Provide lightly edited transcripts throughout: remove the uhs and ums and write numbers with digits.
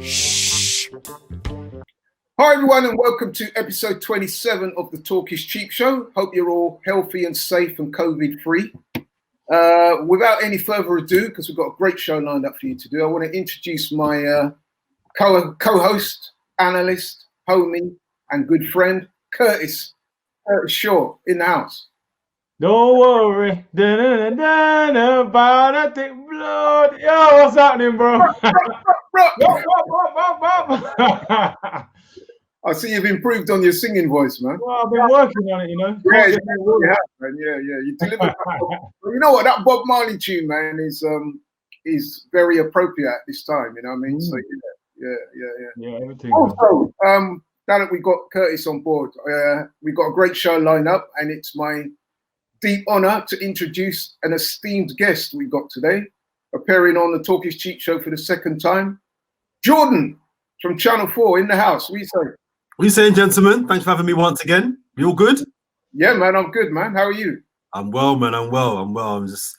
Shh. Hi everyone and welcome to episode 27 of the Talk is Cheap show. Hope you're all healthy and safe and COVID free. Without any further ado, because we've got a great show lined up for you to do, I want to introduce my co-host, analyst, homie and good friend, Curtis Shaw in the house. Don't worry, about a thick blood. Yo, what's happening, bro? I see you've improved on your singing voice, man. Well, I've been working on it, you know. Yeah, you delivered. You know what? That Bob Marley tune, man, is very appropriate at this time. You know what I mean? So yeah. Everything. Also, now that we got Curtis on board, we've got a great show lined up, and it's my deep honor to introduce an esteemed guest we've got today, appearing on the Talk is Cheap show for the second time. Jordan from Channel 4 in the house. What do you say? What are you saying, gentlemen? Thanks for having me once again. You all good? Yeah, man, I'm good, man. How are you? I'm well, man. I'm well. I'm just,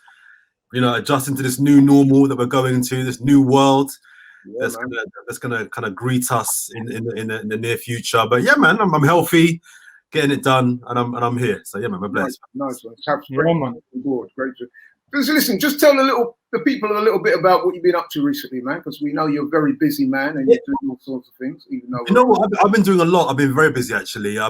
adjusting to this new normal that we're going into, this new world that's gonna kind of greet us in the near future. But yeah, man, I'm healthy, getting it done, and I'm here. So yeah, man, we're blessed. Nice one. Great. So listen, just tell the people a little bit about what you've been up to recently, man, because we know you're a very busy man and you're doing all sorts of things. Even though you know what, I've been doing a lot. I've been very busy actually. A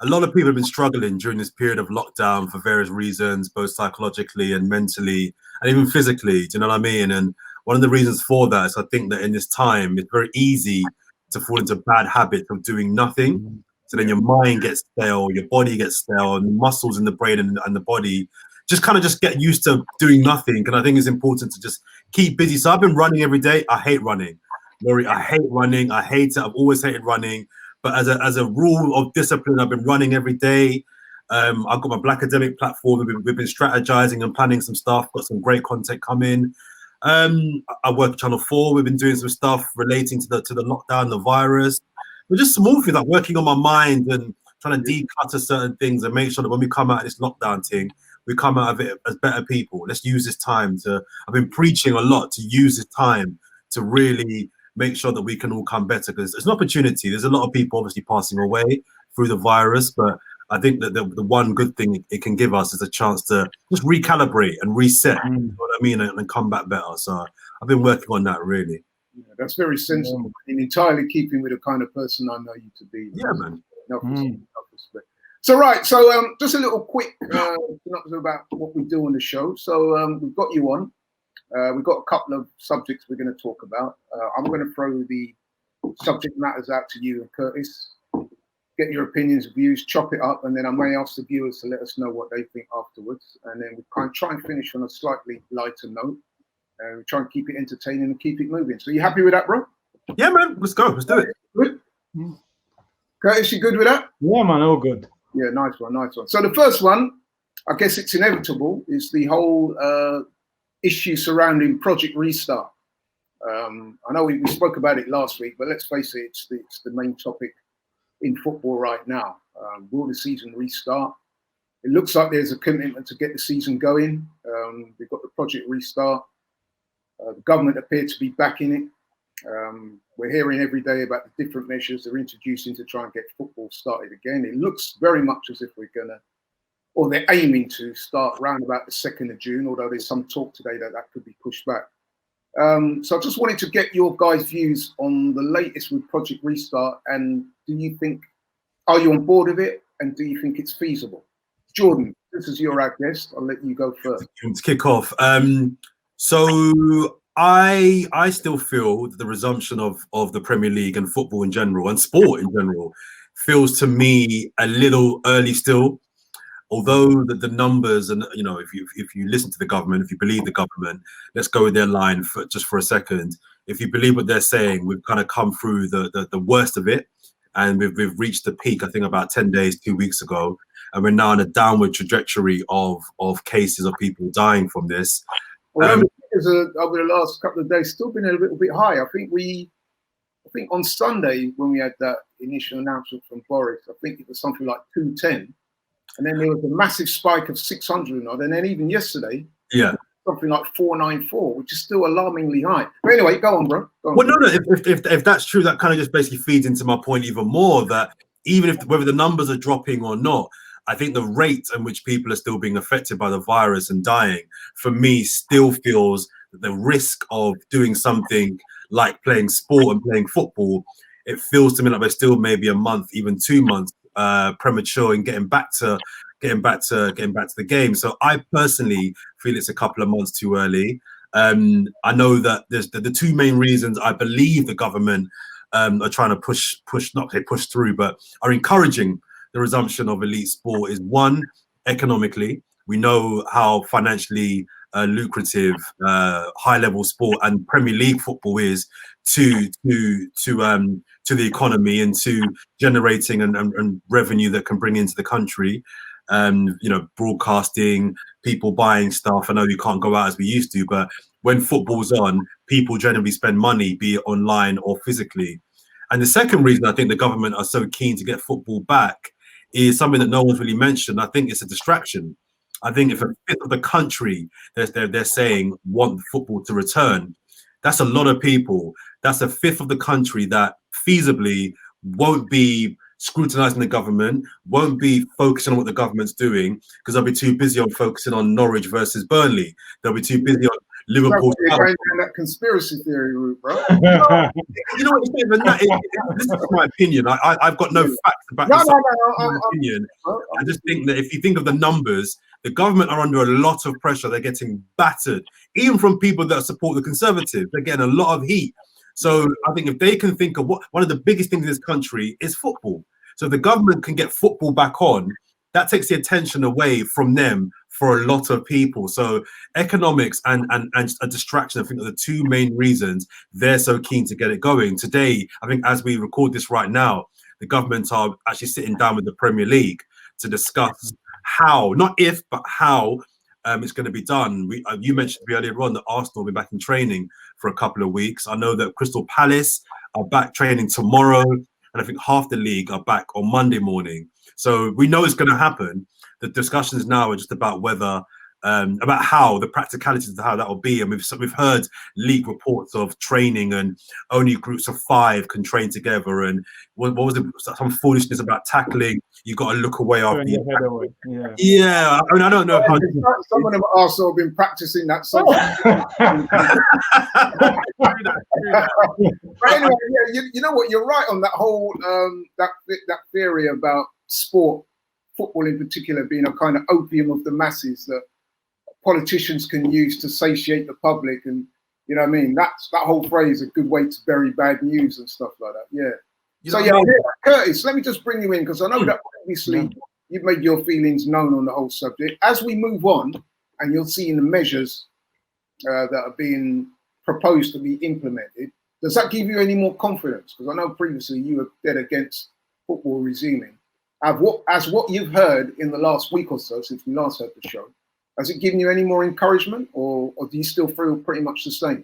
lot of people have been struggling during this period of lockdown for various reasons, both psychologically and mentally, and even physically. Do you know what I mean? And one of the reasons for that is I think that in this time it's very easy to fall into bad habits of doing nothing. So then your mind gets stale, your body gets stale, and the muscles in the brain and the body just get used to doing nothing. And I think it's important to just keep busy. So I've been running every day. I hate running, Laurie. I hate running. I hate it. I've always hated running. But as a rule of discipline, I've been running every day. I've got my Black Academic platform. We've been strategizing and planning some stuff. Got some great content coming. I work at Channel 4. We've been doing some stuff relating to the lockdown, the virus. But just small things like working on my mind and trying to declutter certain things and make sure that when we come out of this lockdown thing, we come out of it as better people. Let's use this time I've been preaching a lot to use this time to really make sure that we can all come better, because it's an opportunity. There's a lot of people obviously passing away through the virus, but I think that the one good thing it can give us is a chance to just recalibrate and reset, you know what I mean, and come back better. So I've been working on that really. Yeah, that's very sensible and entirely keeping with the kind of person I know you to be. Yeah, man. So just a little quick synopsis about what we do on the show. So we've got you on. We've got a couple of subjects we're going to talk about. I'm going to throw the subject matters out to you and Curtis. Get your opinions, views, chop it up, and then I may ask the viewers to let us know what they think afterwards. And then we can try and finish on a slightly lighter note. We try and keep it entertaining and keep it moving. So you happy with that, bro? Yeah, man. Let's go. Let's do it. Good. Curtis, you good with that? Yeah, man. All good. Yeah, nice one. So the first one, I guess it's inevitable, is the whole issue surrounding Project Restart. I know we spoke about it last week, but let's face it, it's the main topic in football right now. Will the season restart? It looks like there's a commitment to get the season going. We've got the Project Restart. The government appear to be backing it. We're hearing every day about the different measures they're introducing to try and get football started again. It looks very much as if they're aiming to start around about the 2nd of June, although there's some talk today that could be pushed back. So I just wanted to get your guys' views on the latest with Project Restart, and are you on board with it, and do you think it's feasible? Jordan, this is your guest. I'll let you go first. To kick off. So I still feel that the resumption of the Premier League and football in general and sport in general feels to me a little early still. Although the numbers and if you listen to the government, if you believe the government, let's go with their line for a second. If you believe what they're saying, we've kind of come through the worst of it, and we've reached the peak. I think about 10 days, 2 weeks ago, and we're now on a downward trajectory of cases of people dying from this. Over the last couple of days, still been a little bit high. I think on Sunday when we had that initial announcement from Boris, I think it was something like 210, and then there was a massive spike of 600 odd, and then even yesterday, something like 494, which is still alarmingly high. But anyway, go on, bro. Go on. Well, no. If that's true, that kind of just basically feeds into my point even more, that even if whether the numbers are dropping or not, I think the rate in which people are still being affected by the virus and dying, for me, still feels that the risk of doing something like playing sport and playing football, it feels to me like we're still maybe a month, even 2 months premature in getting back to the game. So I personally feel it's a couple of months too early. I know that there's the two main reasons I believe the government are trying to push through, but are encouraging the resumption of elite sport is one, economically. We know how financially lucrative high level sport and Premier League football is to the economy and to generating and revenue that can bring into the country. Broadcasting, people buying stuff. I know you can't go out as we used to, but when football's on, people generally spend money, be it online or physically. And the second reason I think the government are so keen to get football back is something that no one's really mentioned. I think it's a distraction. I think if a fifth of the country they're saying want football to return, that's a lot of people. That's a fifth of the country that feasibly won't be scrutinizing the government, won't be focusing on what the government's doing because they'll be too busy on focusing on Norwich versus Burnley. They'll be too busy on Liverpool. You're going down that conspiracy theory route, bro. You know what? This is my opinion. I've got no facts about this. My opinion. I just think that if you think of the numbers, the government are under a lot of pressure. They're getting battered, even from people that support the Conservatives. They're getting a lot of heat. So I think if they can think of one of the biggest things in this country is football. So if the government can get football back on, that takes the attention away from them for a lot of people. So economics and a distraction, I think, are the two main reasons they're so keen to get it going. Today, I think as we record this right now, the government are actually sitting down with the Premier League to discuss how, not if, but how it's going to be done. You mentioned earlier on that Arsenal will be back in training for a couple of weeks. I know that Crystal Palace are back training tomorrow, and I think half the league are back on Monday morning. So we know it's going to happen. The discussions now are just about whether, about how the practicalities of how that will be. And we've heard leaked reports of training and only groups of 5 can train together. And what was it? Some foolishness about tackling. You got to look away after you. Yeah. I mean, I don't know how. Some of them also have been practicing that. But anyway, yeah, you know what? You're right on that whole that theory about sport, football in particular, being a kind of opium of the masses that politicians can use to satiate the public. And you know what I mean? That whole phrase, a good way to bury bad news and stuff like that. Yeah. Curtis, let me just bring you in because I know that obviously you've made your feelings known on the whole subject. As we move on, and you'll see in the measures that are being proposed to be implemented, does that give you any more confidence? Because I know previously you were dead against football resuming. As what you've heard in the last week or so since we last had the show, has it given you any more encouragement, or do you still feel pretty much the same?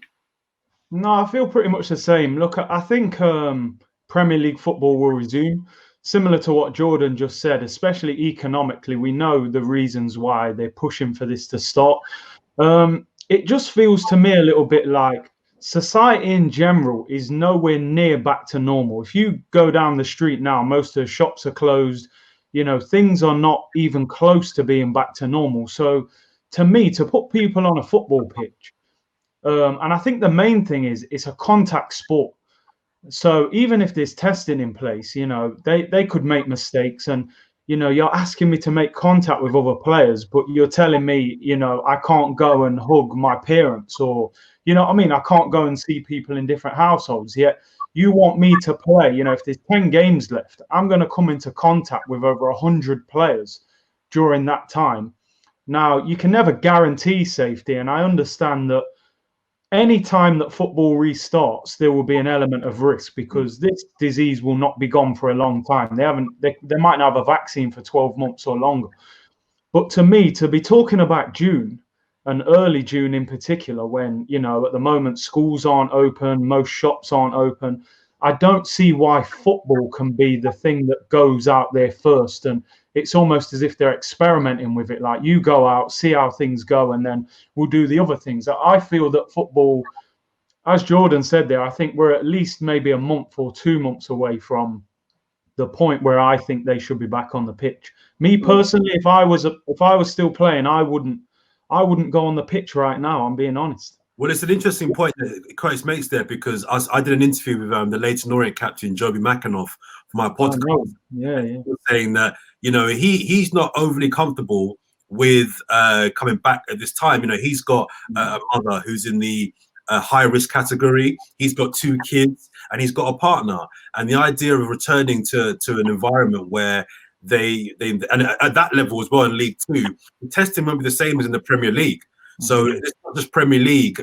No, I feel pretty much the same. Look, I think Premier League football will resume. Similar to what Jordan just said, especially economically, we know the reasons why they're pushing for this to start. It just feels to me a little bit like society in general is nowhere near back to normal. If you go down the street now, most of the shops are closed. You know, things are not even close to being back to normal. So to me, to put people on a football pitch, and I think the main thing is it's a contact sport. So even if there's testing in place, you know, they could make mistakes. And, you know, you're asking me to make contact with other players, but you're telling me, you know, I can't go and hug my parents, or, you know what I mean? I can't go and see people in different households. Yet you want me to play, you know, if there's 10 games left, I'm going to come into contact with over 100 players during that time. Now, you can never guarantee safety. And I understand that any time that football restarts, there will be an element of risk because this disease will not be gone for a long time. They might not have a vaccine for 12 months or longer. But to me, to be talking about June and early June in particular, when, you know, at the moment schools aren't open, most shops aren't open, I don't see why football can be the thing that goes out there first. And it's almost as if they're experimenting with it. Like, you go out, see how things go, and then we'll do the other things. I feel that football, as Jordan said there, I think we're at least maybe a month or 2 months away from the point where I think they should be back on the pitch. Me personally, if I was still playing, I wouldn't go on the pitch right now. I'm being honest. Well, it's an interesting point that Curtis makes there, because I did an interview with the Leighton Orient captain, Joby McAnuff, for my podcast. Yeah. Saying that, you know, he's not overly comfortable with coming back at this time. You know, he's got a mother who's in the high risk category. He's got 2 kids and he's got a partner. And the idea of returning to an environment where they and at that level as well in League 2, the testing won't be the same as in the Premier League. So it's not just Premier League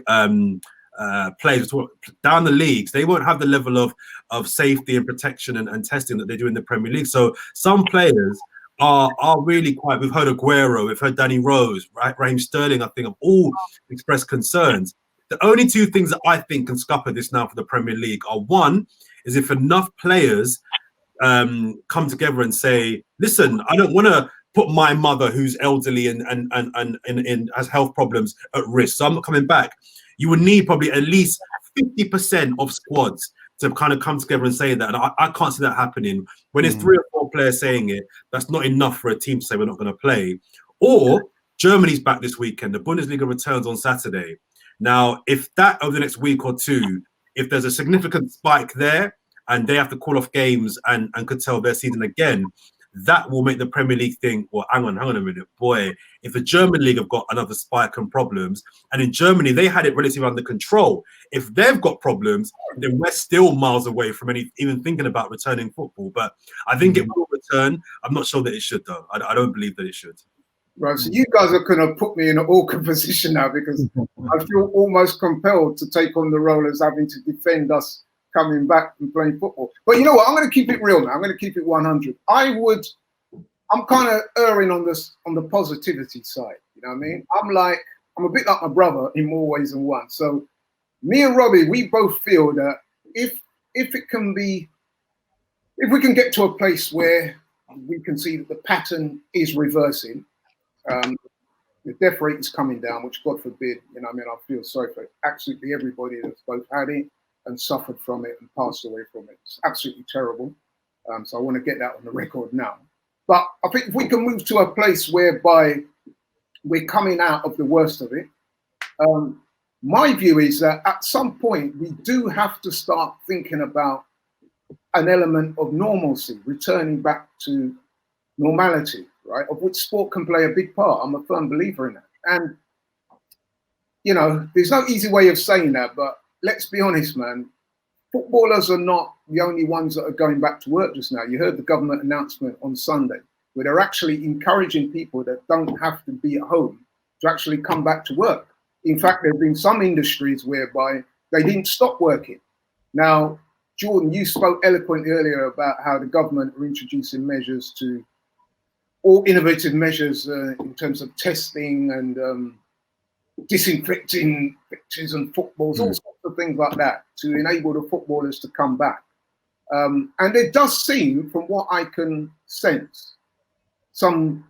players. Down the leagues, they won't have the level of safety and protection and testing that they do in the Premier League. So some players are really quite. We've heard Aguero, we've heard Danny Rose, Raheem Sterling. I think have all expressed concerns. The only 2 things that I think can scupper this now for the Premier League are, one, is if enough players come together and say, listen, I don't want to put my mother who's elderly and has health problems at risk, so I'm not coming back. You would need probably at least 50% of squads to kind of come together and say that. And I can't see that happening. When it's 3 or 4 players saying it, that's not enough for a team to say we're not going to play. Or Germany's back this weekend. The Bundesliga returns on Saturday. Now, if that over the next week or 2, if there's a significant spike there and they have to call off games and curtail their season again, that will make the Premier League think, well, hang on a minute, boy, if the German league have got another spike and problems, and in Germany, they had it relatively under control. If they've got problems, then we're still miles away from even thinking about returning football. But I think it will return. I'm not sure that it should, though. I don't believe that it should. Right, so you guys are going to put me in an awkward position now, because I feel almost compelled to take on the role as having to defend us coming back and playing football. But you know what? I'm going to keep it real now. I'm going to keep it 100. I'm kind of erring on the positivity side. You know what I mean? I'm a bit like my brother in more ways than one. So me and Robbie, we both feel that if we can get to a place where we can see that the pattern is reversing, the death rate is coming down, which God forbid, you know what I mean? I feel sorry for absolutely everybody that's both had it and suffered from it and passed away from it. It's absolutely terrible. So I want to get that on the record now. But I think if we can move to a place whereby we're coming out of the worst of it, my view is that at some point we do have to start thinking about an element of normalcy, returning back to normality, right? Of which sport can play a big part. I'm a firm believer in that. And, you know, there's no easy way of saying that, but let's be honest, man. Footballers are not the only ones that are going back to work just now. You heard the government announcement on Sunday, where they're actually encouraging people that don't have to be at home to actually come back to work. In fact, there have been some industries whereby they didn't stop working. Now, Jordan, you spoke eloquently earlier about how the government are introducing measures to, all innovative measures in terms of testing and disinfecting pitches and footballs, all sorts of things like that, to enable the footballers to come back. And it does seem, from what I can sense, some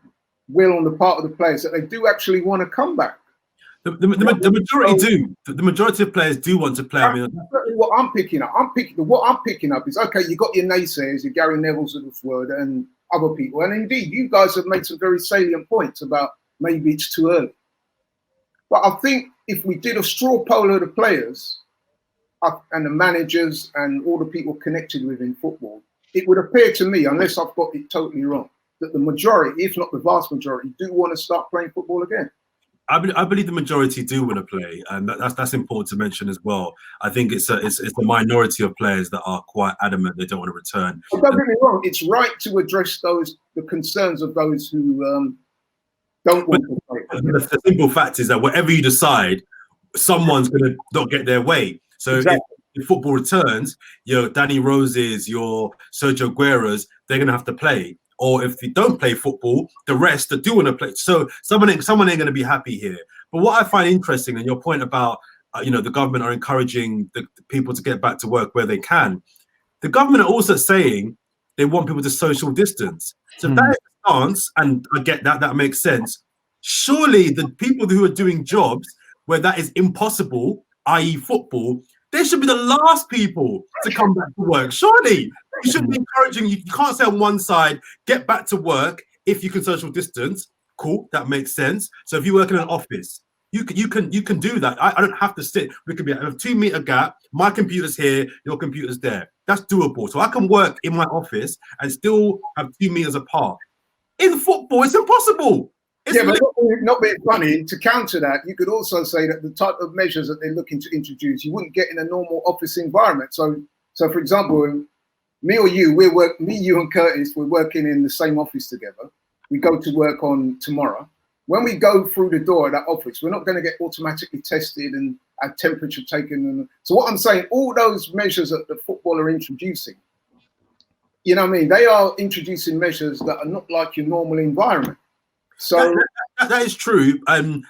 will on the part of the players that they do actually want to come back. The majority do. The majority of players do want to play. I mean, what I'm picking up, what I'm picking up is, okay, you got your naysayers, your Gary Neville's of this world, and other people, and indeed, you guys have made some very salient points about maybe it's too early. But I think if we did a straw poll of the players and the managers and all the people connected within football, it would appear to me, unless I've got it totally wrong, that the majority, if not the vast majority, do want to start playing football again. I believe the majority do want to play, and that's important to mention as well. I think it's the minority of players that are quite adamant they don't want to return. But don't get me wrong; it's right to address the concerns of those who don't want to play. The simple fact is that whatever you decide, someone's going to not get their way. So exactly. If football returns, your Danny Roses, your Sergio Agueros, they're going to have to play. Or if they don't play football, the rest that do want to play. So someone ain't going to be happy here. But what I find interesting, and your point about the government are encouraging the people to get back to work where they can. the government are also saying they want people to social distance. So if that is the stance, and I get that, that makes sense. Surely the people who are doing jobs where that is impossible, i.e. football, they should be the last people to come back to work. Surely you should be encouraging, you can't say on one side, get back to work if you can social distance. Cool, that makes sense. So if you work in an office, you can do that. I don't have to sit. We could be at a 2 meter gap. My computer's here, your computer's there. That's doable. So I can work in my office and still have 2 meters apart. In football, it's impossible. It's but not being funny, to counter that, you could also say that the type of measures that they're looking to introduce, you wouldn't get in a normal office environment. So for example, me or you, you and Curtis, we're working in the same office together. We go to work on tomorrow. When we go through the door of that office, we're not going to get automatically tested and our temperature taken. So what I'm saying, all those measures that the football are introducing, you know what I mean? They are introducing measures that are not like your normal environment. So that is true. And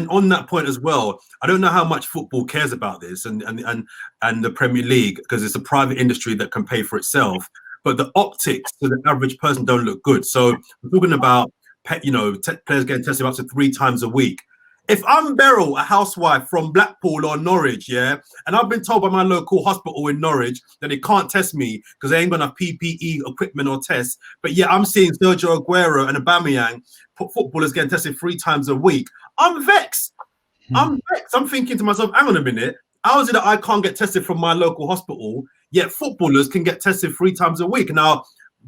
on that point as well, I don't know how much football cares about this and the Premier League, because it's a private industry that can pay for itself. But the optics to the average person don't look good. So we're talking about, players getting tested up to 3 times a week. If I'm Beryl, a housewife from Blackpool or Norwich, yeah, and I've been told by my local hospital in Norwich that they can't test me because they ain't got enough PPE equipment or tests, but yeah, I'm seeing Sergio Aguero and Aubameyang, footballers getting tested 3 times a week. I'm vexed. I'm vexed. I'm thinking to myself, hang on a minute, how is it that I can't get tested from my local hospital, yet footballers can get tested 3 times a week? Now,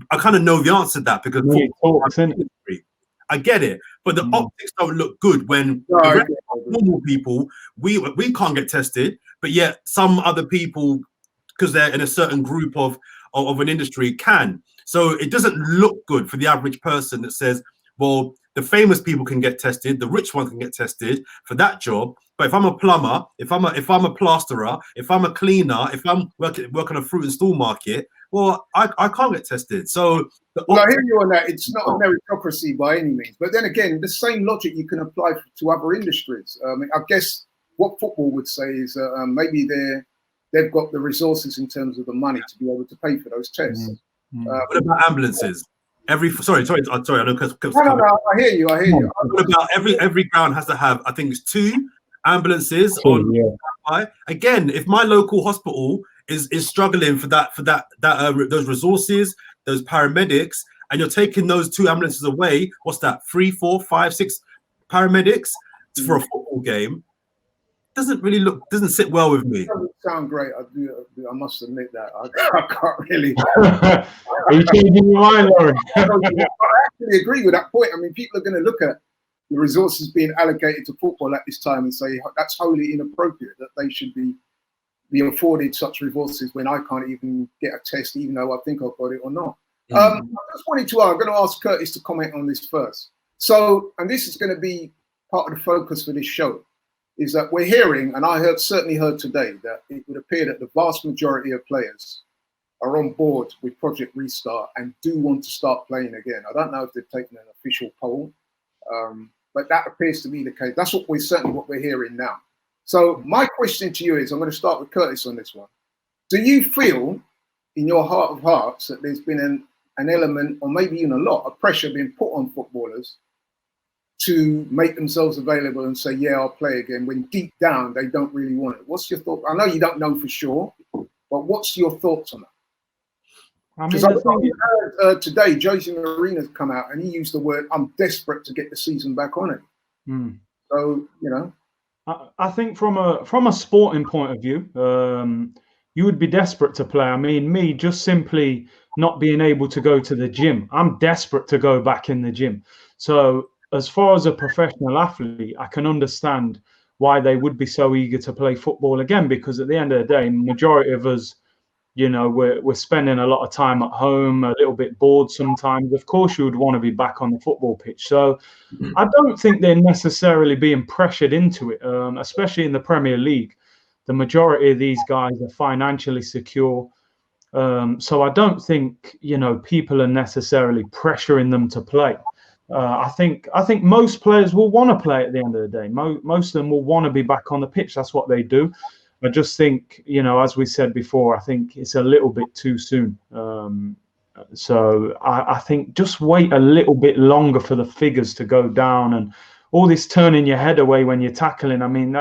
I kind of know the answer to that because I get it, but the optics don't look good when normal people, we can't get tested, but yet some other people, because they're in a certain group of an industry, can. So it doesn't look good for the average person that says, well, the famous people can get tested, the rich ones can get tested for that job. But if I'm a plumber, if I'm a plasterer, if I'm a cleaner, if I'm working a fruit and stall market, well, I can't get tested. So I hear you on that. It's not a meritocracy by any means. But then again, the same logic you can apply to other industries. I guess what football would say is maybe they've got the resources in terms of the money to be able to pay for those tests. What about ambulances? Sorry. I know. No, I hear you. What about every ground has to have? I think it's 2 ambulances Again, if my local hospital is struggling for those resources, those paramedics, and you're taking those 2 ambulances away, what's that? 3, 4, 5, 6 paramedics for a football game? Doesn't sit well with me. It doesn't sound great. I must admit that. I can't really. Are you changing your mind, Lauren? I actually agree with that point. I mean, people are going to look at the resources being allocated to football at this time and say that's wholly inappropriate, that they should be afforded such resources when I can't even get a test, even though I think I've got it or not. I just wanted to, I'm going to ask Curtis to comment on this first. So, and this is going to be part of the focus for this show, is that we're hearing, and I certainly heard today, that it would appear that the vast majority of players are on board with Project Restart and do want to start playing again. I don't know if they've taken an official poll, but that appears to be the case. That's what we're hearing now. So my question to you is, I'm going to start with Curtis on this one. Do you feel in your heart of hearts that there's been an element, or maybe even a lot of pressure being put on footballers to make themselves available and say, yeah, I'll play again, when deep down they don't really want it? What's your thought? I know you don't know for sure, but what's your thoughts on that? Because I heard today, Jose Mourinho's come out and he used the word, I'm desperate to get the season back on it. So, I think from a sporting point of view, you would be desperate to play. I mean, me just simply not being able to go to the gym, I'm desperate to go back in the gym. So as far as a professional athlete, I can understand why they would be so eager to play football again, because at the end of the day, majority of us, we're spending a lot of time at home, a little bit bored sometimes. Of course, you would want to be back on the football pitch. So I don't think they're necessarily being pressured into it, especially in the Premier League. The majority of these guys are financially secure. So I don't think, people are necessarily pressuring them to play. I think most players will want to play at the end of the day. Most of them will want to be back on the pitch. That's what they do. I just think, as we said before, I think it's a little bit too soon. So I think just wait a little bit longer for the figures to go down, and all this turning your head away when you're tackling. I mean,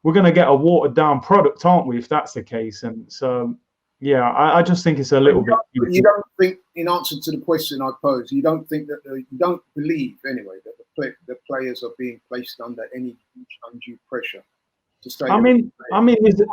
we're going to get a watered down product, aren't we, if that's the case? And so, yeah, I just think it's a little bit. You don't think, in answer to the question I posed, you don't think that you don't believe anyway that the players are being placed under any undue pressure to stay? I mean,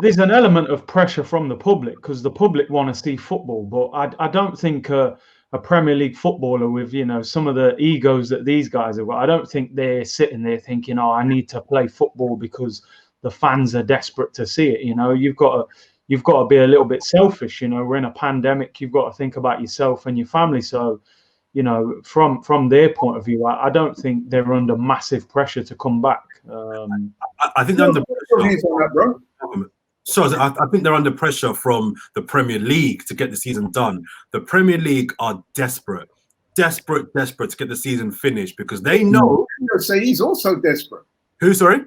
there's an element of pressure from the public, because the public want to see football, but I don't think a Premier League footballer with some of the egos that these guys have got, I don't think they're sitting there thinking, oh, I need to play football because the fans are desperate to see it. You've got to be a little bit selfish. We're in a pandemic. You've got to think about yourself and your family. So, from their point of view, I don't think they're under massive pressure to come back. I think they're under pressure. So I think they're under pressure from the Premier League to get the season done. The Premier League are desperate to get the season finished, because they know. Say he's also desperate. Who? Sorry.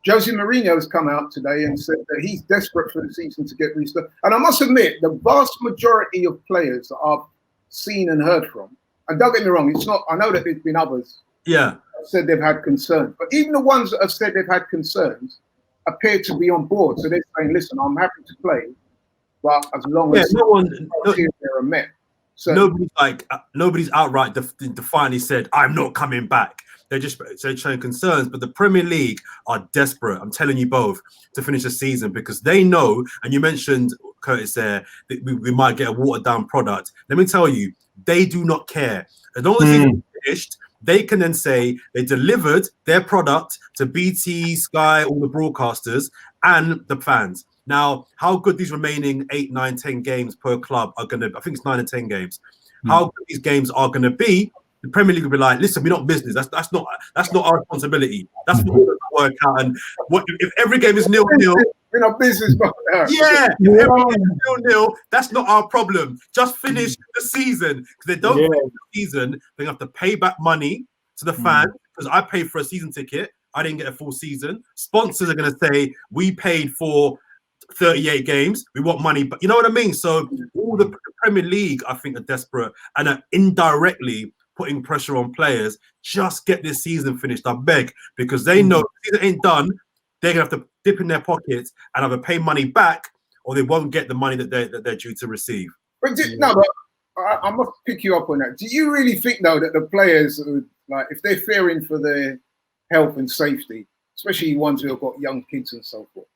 Jose Mourinho has come out today and said that he's desperate for the season to get restarted. And I must admit, the vast majority of players that I've seen and heard from, and don't get me wrong, it's not. I know that there's been others. Yeah. Said they've had concerns, but even the ones that have said they've had concerns appear to be on board. So they're saying, "Listen, I'm happy to play, but as long as they're met." So nobody's outright defiantly said, "I'm not coming back." They're just showing concerns, but the Premier League are desperate. I'm telling you both, to finish the season, because they know. And you mentioned, Curtis, there that we might get a watered down product. Let me tell you, they do not care. As long as it's finished, they can then say they delivered their product to BT, Sky, all the broadcasters, and the fans. Now, how good these remaining 8, 9, 10 games per club are going to, I think it's 9 or 10 games, how good these games are going to be, the Premier League will be like, listen, we're not business. That's not our responsibility. That's what we're going to work out. And if every game is 0-0, we're not business, but yeah, if every game is 0-0, that's not our problem. Just finish the season, because they don't finish the season, they have to pay back money to the fans, because I paid for a season ticket. I didn't get a full season. Sponsors are going to say, we paid for 38 games. We want money, but you know what I mean? So all the Premier League, I think, are desperate and are indirectly putting pressure on players. Just get this season finished, I beg, because they know if the season ain't done, they're going to have to dip in their pockets and either pay money back, or they won't get the money that they're due to receive. But I must pick you up on that. Do you really think, though, that the players, like, if they're fearing for their health and safety, especially ones who have got young kids and so forth,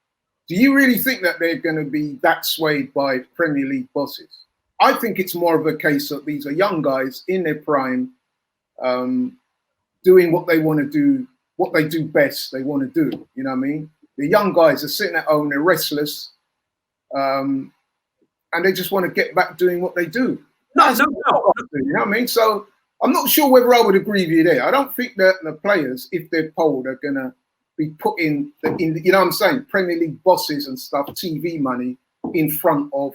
do you really think that they're going to be that swayed by Premier League bosses? I think it's more of a case of these are young guys in their prime, doing what they want to do, what they do best, they want to do. You know what I mean? The young guys are sitting at home, they're restless, and they just want to get back doing what they do. No. You know what I mean? So I'm not sure whether I would agree with you there. I don't think that the players, if they're polled, are going to be putting, you know what I'm saying, Premier League bosses and stuff, TV money in front of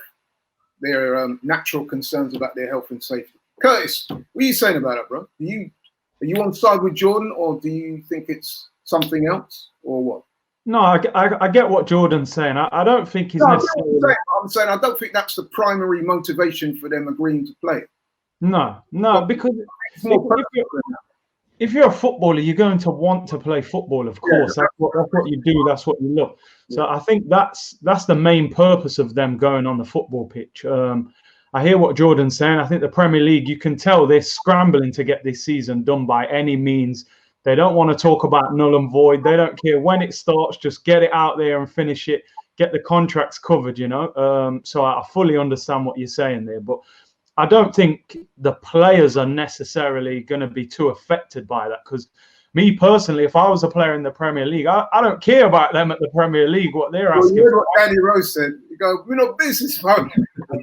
their natural concerns about their health and safety. Curtis, what are you saying about it, bro? Are you on side with Jordan, or do you think it's something else, or what? No, I get what Jordan's saying. I don't think he's necessarily. I'm saying I don't think that's the primary motivation for them agreeing to play. No, because if you're a footballer, you're going to want to play football, of course. Yeah. That's what you do. That's what you look. So I think that's the main purpose of them going on the football pitch. I hear what Jordan's saying. I think the Premier League, you can tell they're scrambling to get this season done by any means. They don't want to talk about null and void. They don't care when it starts. Just get it out there and finish it. Get the contracts covered, So I fully understand what you're saying there. But I don't think the players are necessarily going to be too affected by that, because me personally, if I was a player in the Premier League, I don't care about them at the Premier League, what they're asking. You know what Danny Rose said? You go, we're not business, man.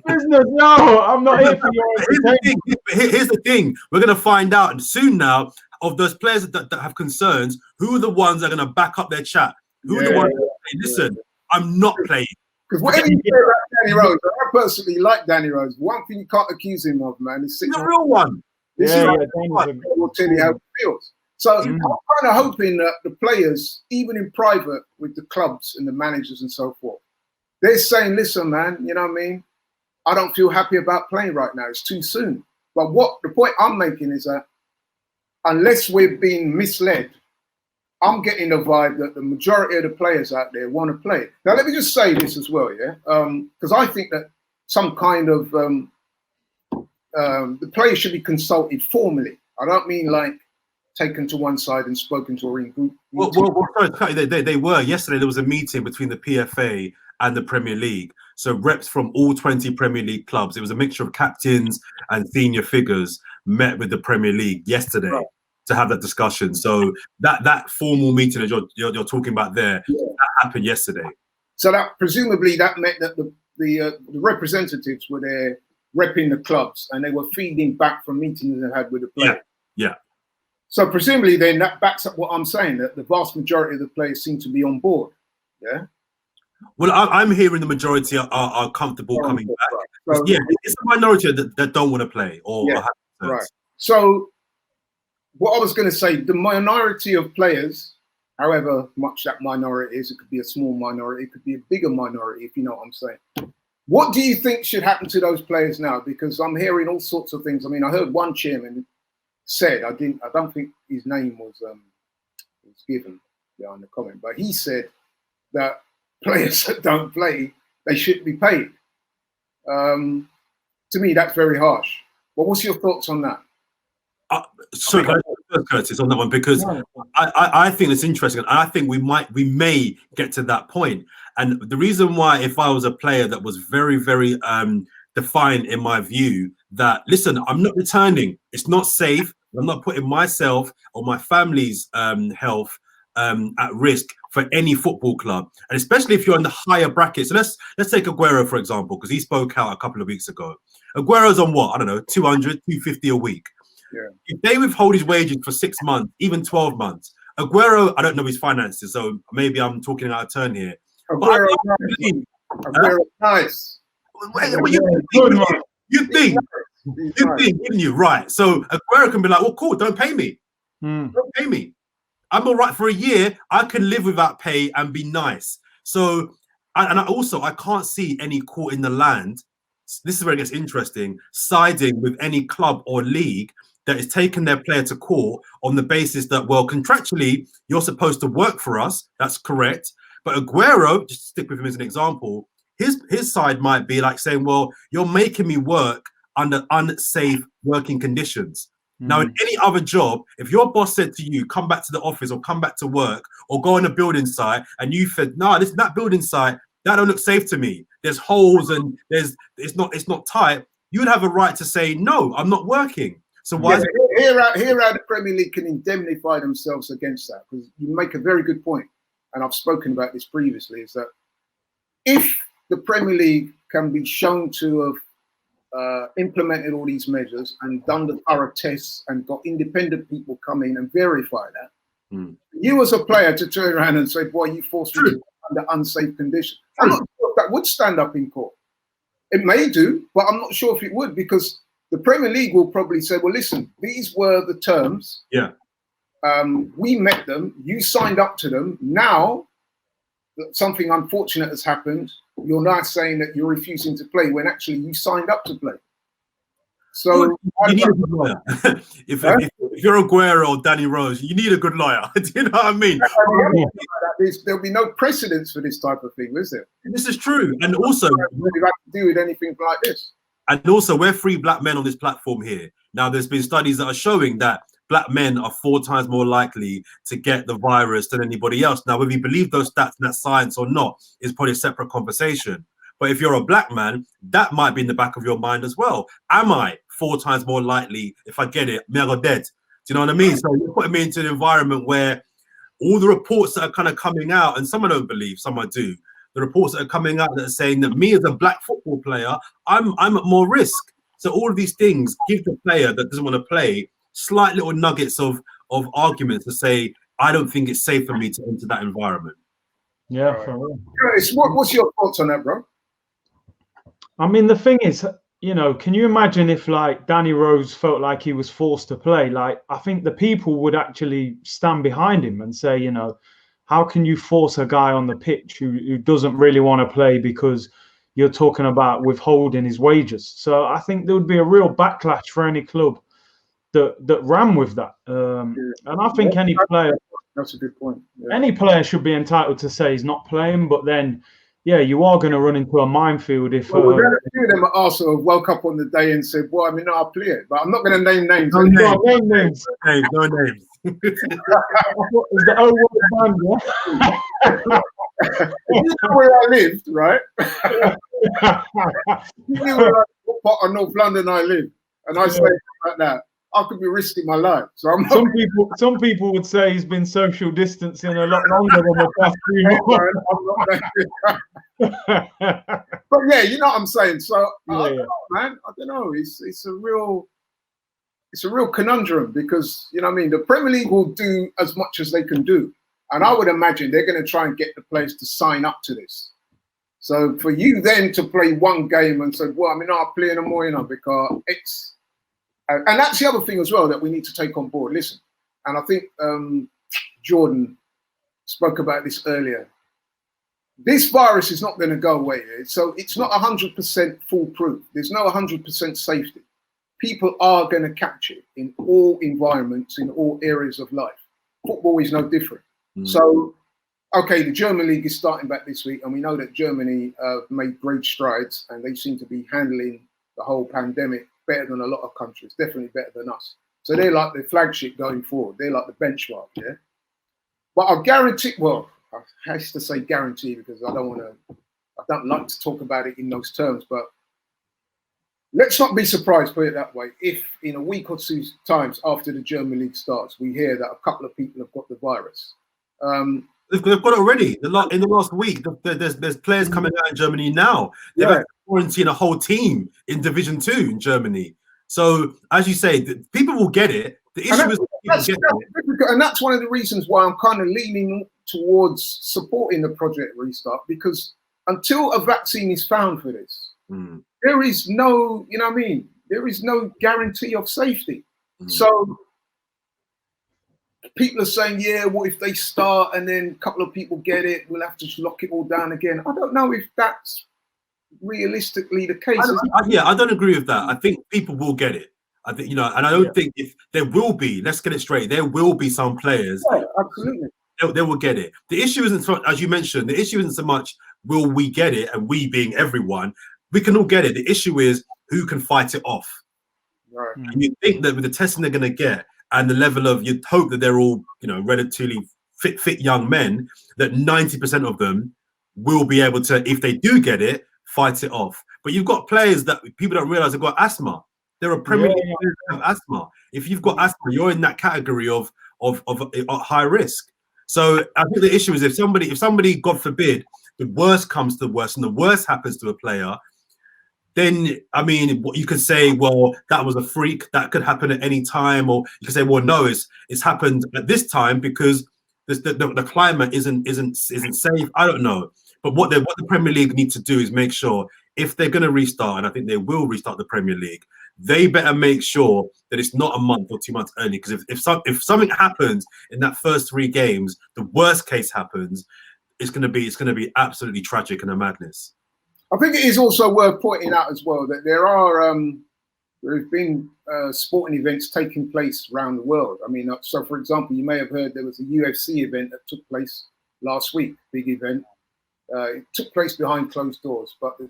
Business? No, I'm not here for your entertainment. Here's the thing. We're going to find out soon now of those players that have concerns, who are the ones that are going to back up their chat? Who are the ones that say, listen, I'm not playing. Because whatever you say about Danny Rose, I personally like Danny Rose. One thing you can't accuse him of, man, is he's a real one. Will tell you how it feels. So I'm kind of hoping that the players, even in private with the clubs and the managers and so forth, They're saying, listen, man, you know what I mean? I don't feel happy about playing right now. It's too soon. But the point I'm making is that unless we're being misled, I'm getting the vibe that the majority of the players out there want to play. Now, let me just say this as well, yeah? Because I think that some kind of, the players should be consulted formally. I don't mean like taken to one side and spoken to or in group. Well, sorry, they were. Yesterday, there was a meeting between the PFA and the Premier League. So reps from all 20 Premier League clubs. It was a mixture of captains and senior figures met with the Premier League yesterday to have that discussion. So that formal meeting that you're talking about there, that happened yesterday. So that presumably that meant that the representatives were there repping the clubs and they were feeding back from meetings they had with the players. Yeah. So presumably then that backs up what I'm saying, that the vast majority of the players seem to be on board. Yeah. Well, I'm hearing the majority are comfortable coming back. Right. So, it's a minority that don't want to play or have right. So what I was going to say, the minority of players, however much that minority is, it could be a small minority, it could be a bigger minority, if you know what I'm saying. What do you think should happen to those players now? Because I'm hearing all sorts of things. I mean, I heard one chairman said, I don't think his name was given behind the comment, but he said that players that don't play, they shouldn't be paid. To me, that's very harsh. But what's your thoughts on that? Sorry, Curtis, on that one, because I think it's interesting. And I think we may get to that point. And the reason why, if I was a player that was very, very defined in my view, that listen, I'm not returning. It's not safe. I'm not putting myself or my family's health at risk for any football club, and especially if you're in the higher brackets. So let's take Aguero for example, because he spoke out a couple of weeks ago. Aguero's on what? I don't know, 200, 250 a week. Yeah. If they withhold his wages for 6 months, even 12 months, Aguero, I don't know his finances, so maybe I'm talking out of turn here. Aguero, nice. You think, didn't you? Right. So Aguero can be like, well, cool, don't pay me. Don't pay me. I'm all right for a year. I can live without pay and be nice. So, I can't see any court in the land. This is where it gets interesting. Siding with any club or league that is taking their player to court on the basis that, well, contractually, you're supposed to work for us. That's correct. But Aguero, just to stick with him as an example, his side might be like saying, well, you're making me work under unsafe working conditions. Now, in any other job, if your boss said to you, come back to the office or come back to work or go on a building site, and you said, no, that building site, that don't look safe to me. There's holes and it's not tight. You would have a right to say, no, I'm not working. So why? Here how the Premier League can indemnify themselves against that, because you make a very good point, and I've spoken about this previously, is that if the Premier League can be shown to have implemented all these measures and done the thorough tests and got independent people come in and verify that, you as a player to turn around and say, boy, you forced me under unsafe conditions. I'm not sure if that would stand up in court. It may do, but I'm not sure if it would, because the Premier League will probably say, well, listen, these were the terms. Yeah. We met them. You signed up to them. Now that something unfortunate has happened, you're now saying that you're refusing to play when actually you signed up to play. So you need a good lawyer. if you're Aguero or Danny Rose, you need a good lawyer. Do you know what I mean? There'll be no precedence for this type of thing, is there? This is true. And also, really have to do with anything like this. And also, we're 3 black men on this platform here. Now, there's been studies that are showing that black men are 4 times more likely to get the virus than anybody else. Now, whether you believe those stats and that science or not is probably a separate conversation. But if you're a black man, that might be in the back of your mind as well. Am I 4 times more likely if I get it? Me, I go dead. Do you know what I mean? So you're putting me into an environment where all the reports that are kind of coming out, and some I don't believe, some I do. The reports that are coming out that are saying that me as a black football player, I'm at more risk. So all of these things give the player that doesn't want to play slight little nuggets of arguments to say, I don't think it's safe for me to enter that environment. Yeah, for real. Chris, what's your thoughts on that, bro? I mean, the thing is, you know, can you imagine if like Danny Rose felt like he was forced to play? Like, I think the people would actually stand behind him and say, you know, how can you force a guy on the pitch who doesn't really want to play because you're talking about withholding his wages? So I think there would be a real backlash for any club that ran with that. And I think any player, that's a good point. Yeah. Any player should be entitled to say he's not playing, but then, yeah, you are going to run into a minefield if. Well, a few of them at Arsenal woke up on the day and said, "Well, I mean, I'll play it," but I'm not going to name names. No names. No names. No names. Is the old band, yeah? You know where I lived, right? You knew what part of North London I lived, and I say like that. I could be risking my life. So I'm not some people would say he's been social distancing a lot longer than the past 3 months. But yeah, you know what I'm saying. So I don't know, man. I don't know. It's a real conundrum because you know what I mean. The Premier League will do as much as they can do, and I would imagine they're going to try and get the players to sign up to this. So for you then to play one game and say, well, I mean, I'll play no more, you know, because it's. And that's the other thing as well that we need to take on board. Listen, and I think Jordan spoke about this earlier. This virus is not going to go away. So it's not 100% foolproof. There's no 100% safety. People are going to catch it in all environments, in all areas of life. Football is no different. So, okay, the German league is starting back this week, and we know that Germany made great strides, and they seem to be handling the whole pandemic better than a lot of countries, definitely better than us. So they're like the flagship going forward. They're like the benchmark, yeah? But I guarantee, well, I have to say guarantee because I don't like to talk about it in those terms, but let's not be surprised, put it that way, if in a week or two times after the German league starts, we hear that a couple of people have got the virus. They've got it already. In the last week, there's players coming out in Germany now. They've had to quarantine a whole team in Division 2 in Germany. So, as you say, people will get it. The issue is and that's one of the reasons why I'm kind of leaning towards supporting the Project Restart, because until a vaccine is found for this, there is no, you know what I mean? There is no guarantee of safety. So people are saying, yeah, what if they start and then a couple of people get it? We'll have to just lock it all down again. I don't know if that's realistically the case. I don't agree with that. I think people will get it. I think, you know, and I don't think if there will be, let's get it straight, there will be some players. Yeah, absolutely. They will get it. The issue isn't, as you mentioned, the issue isn't so much will we get it, and we being everyone, we can all get it. The issue is who can fight it off. Right. And you think that with the testing they're going to get and the level of, you'd hope that they're all, you know, relatively fit young men, that 90% of them will be able to, if they do get it, fight it off. But you've got players that people don't realize have got asthma. There are Premier League players that have asthma. If you've got asthma, you're in that category of high risk. So I think the issue is if somebody, God forbid, the worst comes to the worst and the worst happens to a player, then, I mean, you could say, well, that was a freak. That could happen at any time. Or you could say, well, no, it's happened at this time because the climate isn't safe. I don't know. But what the Premier League need to do is make sure if they're going to restart, and I think they will restart the Premier League, they better make sure that it's not a month or 2 months early. Because if something happens in that first 3 games, the worst case happens, it's going to be absolutely tragic and a madness. I think it is also worth pointing out as well that there have been sporting events taking place around the world. I mean, so for example, you may have heard there was a UFC event that took place last week, big event. It took place behind closed doors, but the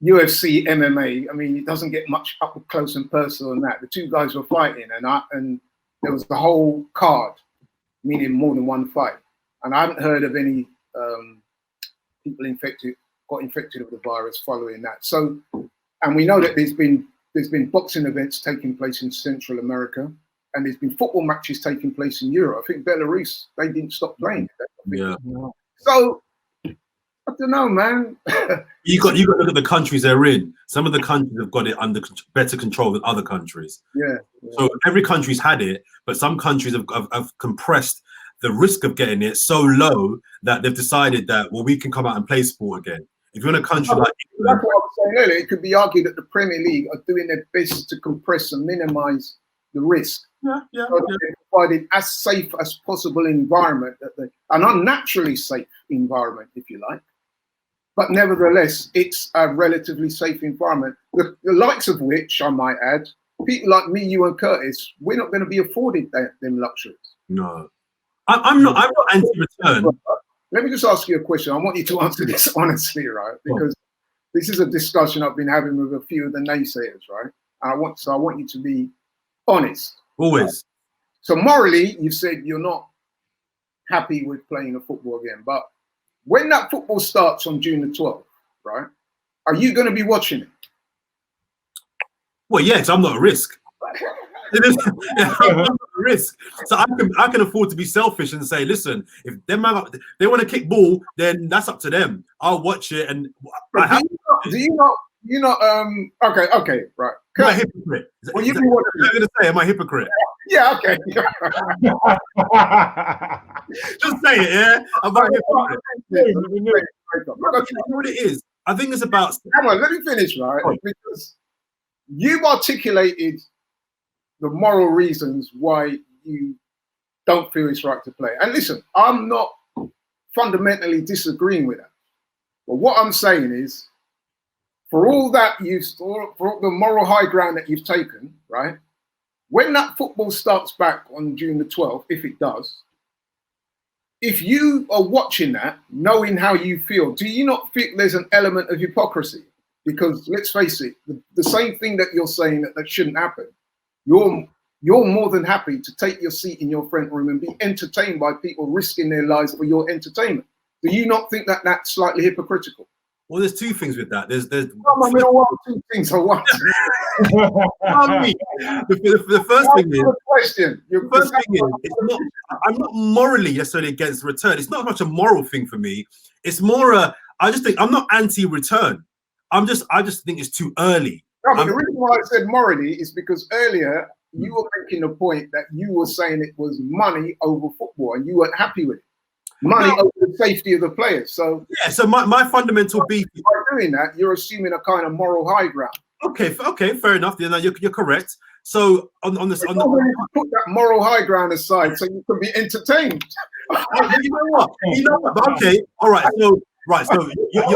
UFC MMA, I mean, it doesn't get much up close and personal than that. The two guys were fighting, and there was the whole card, meaning more than one fight. And I haven't heard of any people got infected with the virus following that. So, and we know that there's been boxing events taking place in Central America, and there's been football matches taking place in Europe. I think Belarus, they didn't stop playing. Yeah. So I don't know, man. you got to look at the countries they're in. Some of the countries have got it under better control than other countries. Yeah. So every country's had it, but some countries have compressed the risk of getting it so low that they've decided that, well, we can come out and play sport again. If you're in a country like England, that's what I was saying earlier, it could be argued that the Premier League are doing their best to compress and minimise the risk. Yeah. So they can provided as safe as possible environment, an unnaturally safe environment, if you like. But nevertheless, it's a relatively safe environment, the likes of which, I might add, people like me, you and Curtis, we're not going to be afforded them luxuries. No. I'm not anti-return. Let me just ask you a question. I want you to answer this honestly, right? Because this is a discussion I've been having with a few of the naysayers, right? And I want you to be honest. Always. Right? So morally, you said you're not happy with playing the football again. But when that football starts on June the 12th, right? Are you going to be watching it? Well, yeah, because I'm not at risk. I'm not at risk. So I can afford to be selfish and say, listen, if they want to kick ball, then that's up to them. I'll watch it. And do you not? Okay, right. Am I a hypocrite? Well, you going to say, am I a hypocrite? Yeah, okay. Just say it, yeah. I'm a hypocrite. You know what it is? I think it's about. Come on, let me finish, right? Because you've articulated the moral reasons why you don't feel it's right to play. And listen, I'm not fundamentally disagreeing with that. But what I'm saying is, for all that for the moral high ground that you've taken, right? When that football starts back on June the 12th, if it does, if you are watching that, knowing how you feel, do you not think there's an element of hypocrisy? Because let's face it, the same thing that you're saying that shouldn't happen, you're more than happy to take your seat in your front room and be entertained by people risking their lives for your entertainment. Do you not think that that's slightly hypocritical? Well, there's two things with that. There's two things I want. The first thing is, the first thing is, I'm not morally necessarily against return. It's not much a moral thing for me. It's more I just think I'm not anti-return. I just think it's too early. No, but the reason why I said morally is because earlier you were making a point that you were saying it was money over football and you weren't happy with it. Money over the safety of the players. So yeah, so my fundamental beef by doing that, you're assuming a kind of moral high ground. Okay, fair enough. Then you're correct. So on put that moral high ground aside, so you can be entertained. You know what? Okay, all right. So you're all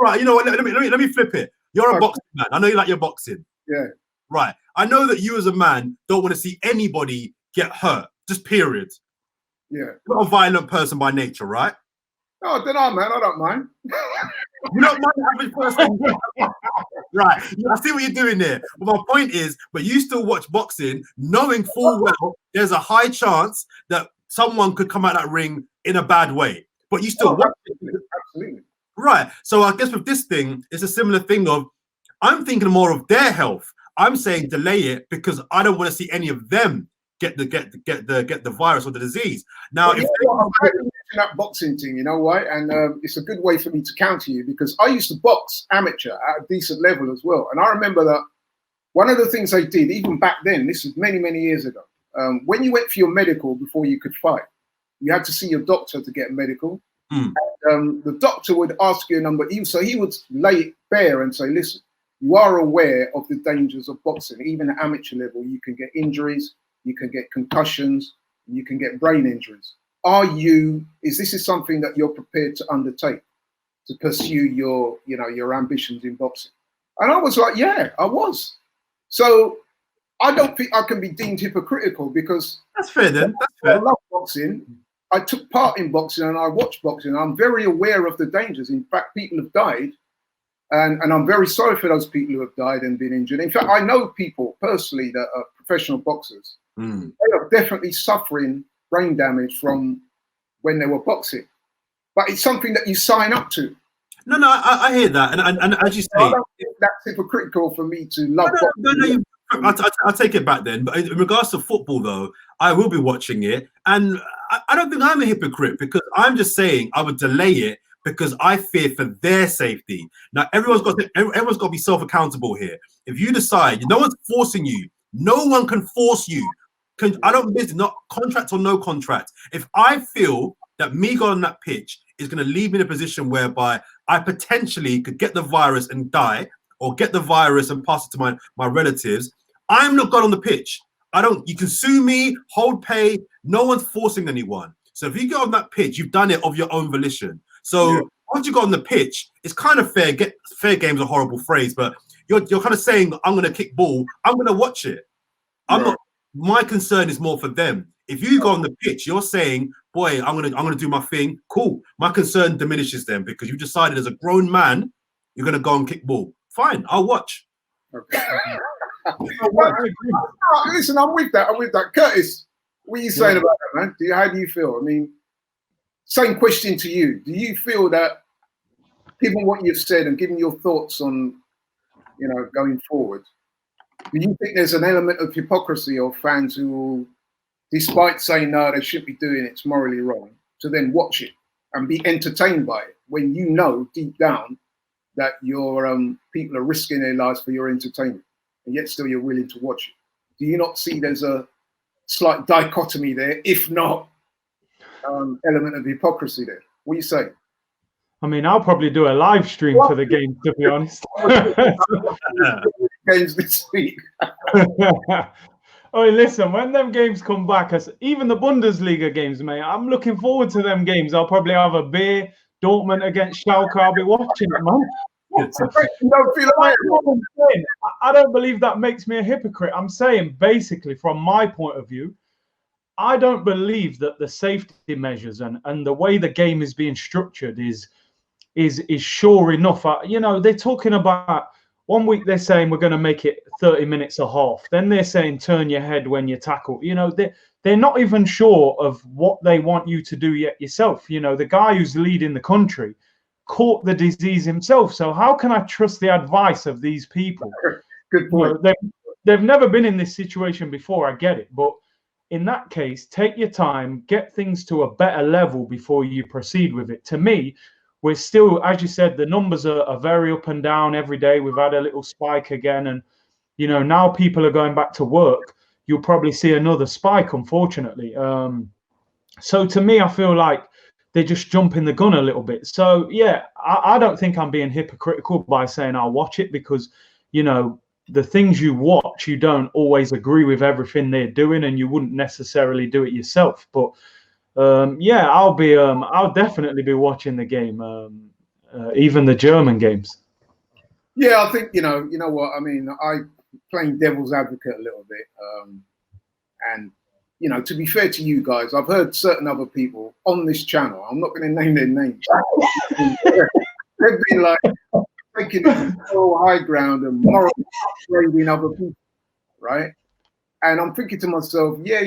right. You know what? Let me flip it. You're a boxing man. I know you like your boxing. Yeah. Right. I know that you as a man don't want to see anybody get hurt. Just period. Yeah. You're not a violent person by nature, right? No, I don't know, man. I don't mind. You don't mind the average person? Right. I see what you're doing there. But my point is, but you still watch boxing knowing full well there's a high chance that someone could come out that ring in a bad way. But you still watch it. Absolutely. Right. So I guess with this thing, it's a similar thing of I'm thinking more of their health. I'm saying delay it because I don't want to see any of them get the virus or the disease. Now, if I'm that boxing thing, you know why? And it's a good way for me to counter you because I used to box amateur at a decent level as well. And I remember that one of the things they did, even back then, this was many, many years ago, when you went for your medical before you could fight, you had to see your doctor to get a medical. And, the doctor would ask you a number. So he would lay it bare and say, listen, you are aware of the dangers of boxing. Even at amateur level, you can get injuries, you can get concussions, you can get brain injuries. Is this something that you're prepared to undertake to pursue your ambitions in boxing? And I was like, yeah, I was. So I don't think I can be deemed hypocritical because that's fair then. That's fair. I love boxing. I took part in boxing and I watched boxing. I'm very aware of the dangers. In fact, people have died. And I'm very sorry for those people who have died and been injured. In fact, I know people personally that are professional boxers. They are definitely suffering brain damage from when they were boxing. But it's something that you sign up to. No, I hear that. And as you say, I don't think that's hypocritical for me to love boxing. I'll take it back then. But in regards to football, though, I will be watching it. And I don't think I'm a hypocrite because I'm just saying I would delay it because I fear for their safety. Now, everyone's got to be self-accountable here. If you decide, no one's forcing you. No one can force you. I don't business, not contract or no contract. If I feel that me going on that pitch is going to leave me in a position whereby I potentially could get the virus and die, or get the virus and pass it to my relatives, I'm not going on the pitch. You can sue me, hold pay. No one's forcing anyone. So if you get on that pitch, you've done it of your own volition. So once you got on the pitch, it's kind of fair. Fair game's a horrible phrase, but you're kind of saying, I'm going to kick ball. I'm going to watch it. I'm not. My concern is more for them. If you go on the pitch, you're saying, boy, I'm gonna do my thing. Cool. My concern diminishes them because you decided as a grown man, you're gonna go and kick ball. Fine, I'll watch. Okay. Listen, I'm with that. Curtis, what are you saying about that, man? How do you feel? I mean, same question to you. Do you feel that, given what you've said and given your thoughts on, going forward, do you think there's an element of hypocrisy of fans who will, despite saying no, they shouldn't be doing it, it's morally wrong, to then watch it and be entertained by it when you know deep down that your people are risking their lives for your entertainment, and yet still you're willing to watch it? Do you not see there's a slight dichotomy there, if not element of hypocrisy there? What do you say? I mean, I'll probably do a live stream for the game, to be honest. Games this week. Oh, listen, when them games come back, even the Bundesliga games, mate, I'm looking forward to them games. I'll probably have a beer. Dortmund against Schalke, I'll be watching it, man. I don't believe that makes me a hypocrite. I'm saying, basically, from my point of view, I don't believe that the safety measures and the way the game is being structured is sure enough. They're talking about, one week they're saying we're going to make it 30 minutes a half. Then they're saying turn your head when you tackle. They're not even sure of what they want you to do yet yourself. The guy who's leading the country caught the disease himself. So how can I trust the advice of these people? Good point. They've never been in this situation before. I get it. But in that case, take your time, get things to a better level before you proceed with it. To me, we're still, as you said, the numbers are very up and down every day. We've had a little spike again. And, now people are going back to work. You'll probably see another spike, unfortunately. So to me, I feel like they're just jumping the gun a little bit. So, yeah, I don't think I'm being hypocritical by saying I'll watch it because, the things you watch, you don't always agree with everything they're doing and you wouldn't necessarily do it yourself. But I'll definitely be watching the game, even the German games. Yeah, I think, you know what, I mean, I playing devil's advocate a little bit. And, to be fair to you guys, I've heard certain other people on this channel, I'm not going to name their names. They've been like taking it to moral high ground and moral upgrading other people, right? And I'm thinking to myself, yeah.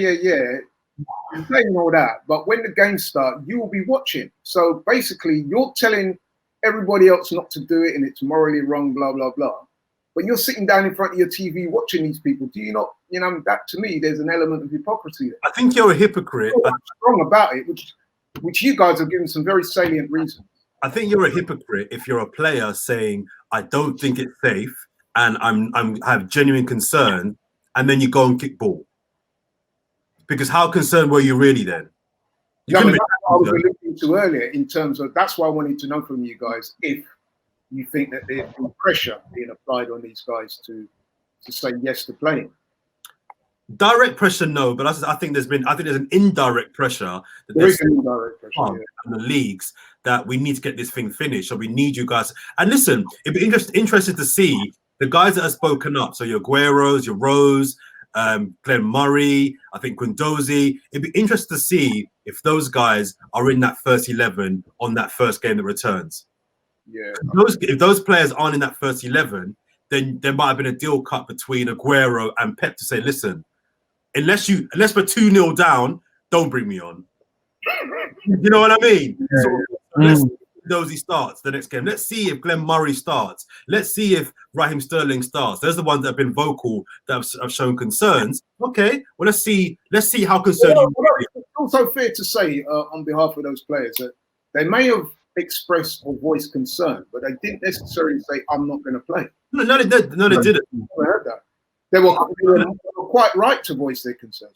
I'm saying all that, but when the games start, you will be watching. So basically, you're telling everybody else not to do it, and it's morally wrong, blah blah blah. But you're sitting down in front of your TV watching these people. Do you not? That to me, there's an element of hypocrisy there. I think you're a hypocrite. You're wrong about it, which you guys have given some very salient reasons. I think you're a hypocrite if you're a player saying I don't think it's safe and I have genuine concern, and then you go and kick ball. Because how concerned were you really then? That's what I was alluding to earlier in terms of, that's why I wanted to know from you guys if you think that there's pressure being applied on these guys to say yes to playing. Direct pressure, no, but I think there's an indirect pressure that there is an indirect pressure in the leagues that we need to get this thing finished. So we need you guys. And listen, it'd be interesting to see the guys that have spoken up. So your Agueros, your Rose, Glenn Murray, I think Guendouzi. It'd be interesting to see if those guys are in that first 11 on that first game that returns. Yeah. If those players aren't in that first 11, then there might have been a deal cut between Aguero and Pep to say, listen, unless we're 2-0 down, don't bring me on. You know what I mean? Yeah. So let's see if Guendouzi starts the next game. Let's see if Glenn Murray starts. Let's see if Raheem Sterling starts. Those are the ones that have been vocal, that have shown concerns. Okay, well, let's see how concerned you are. It's also fair to say on behalf of those players that they may have expressed or voiced concern, but they didn't necessarily say, I'm not going to play. No, they didn't. I heard that. They were quite right to voice their concerns.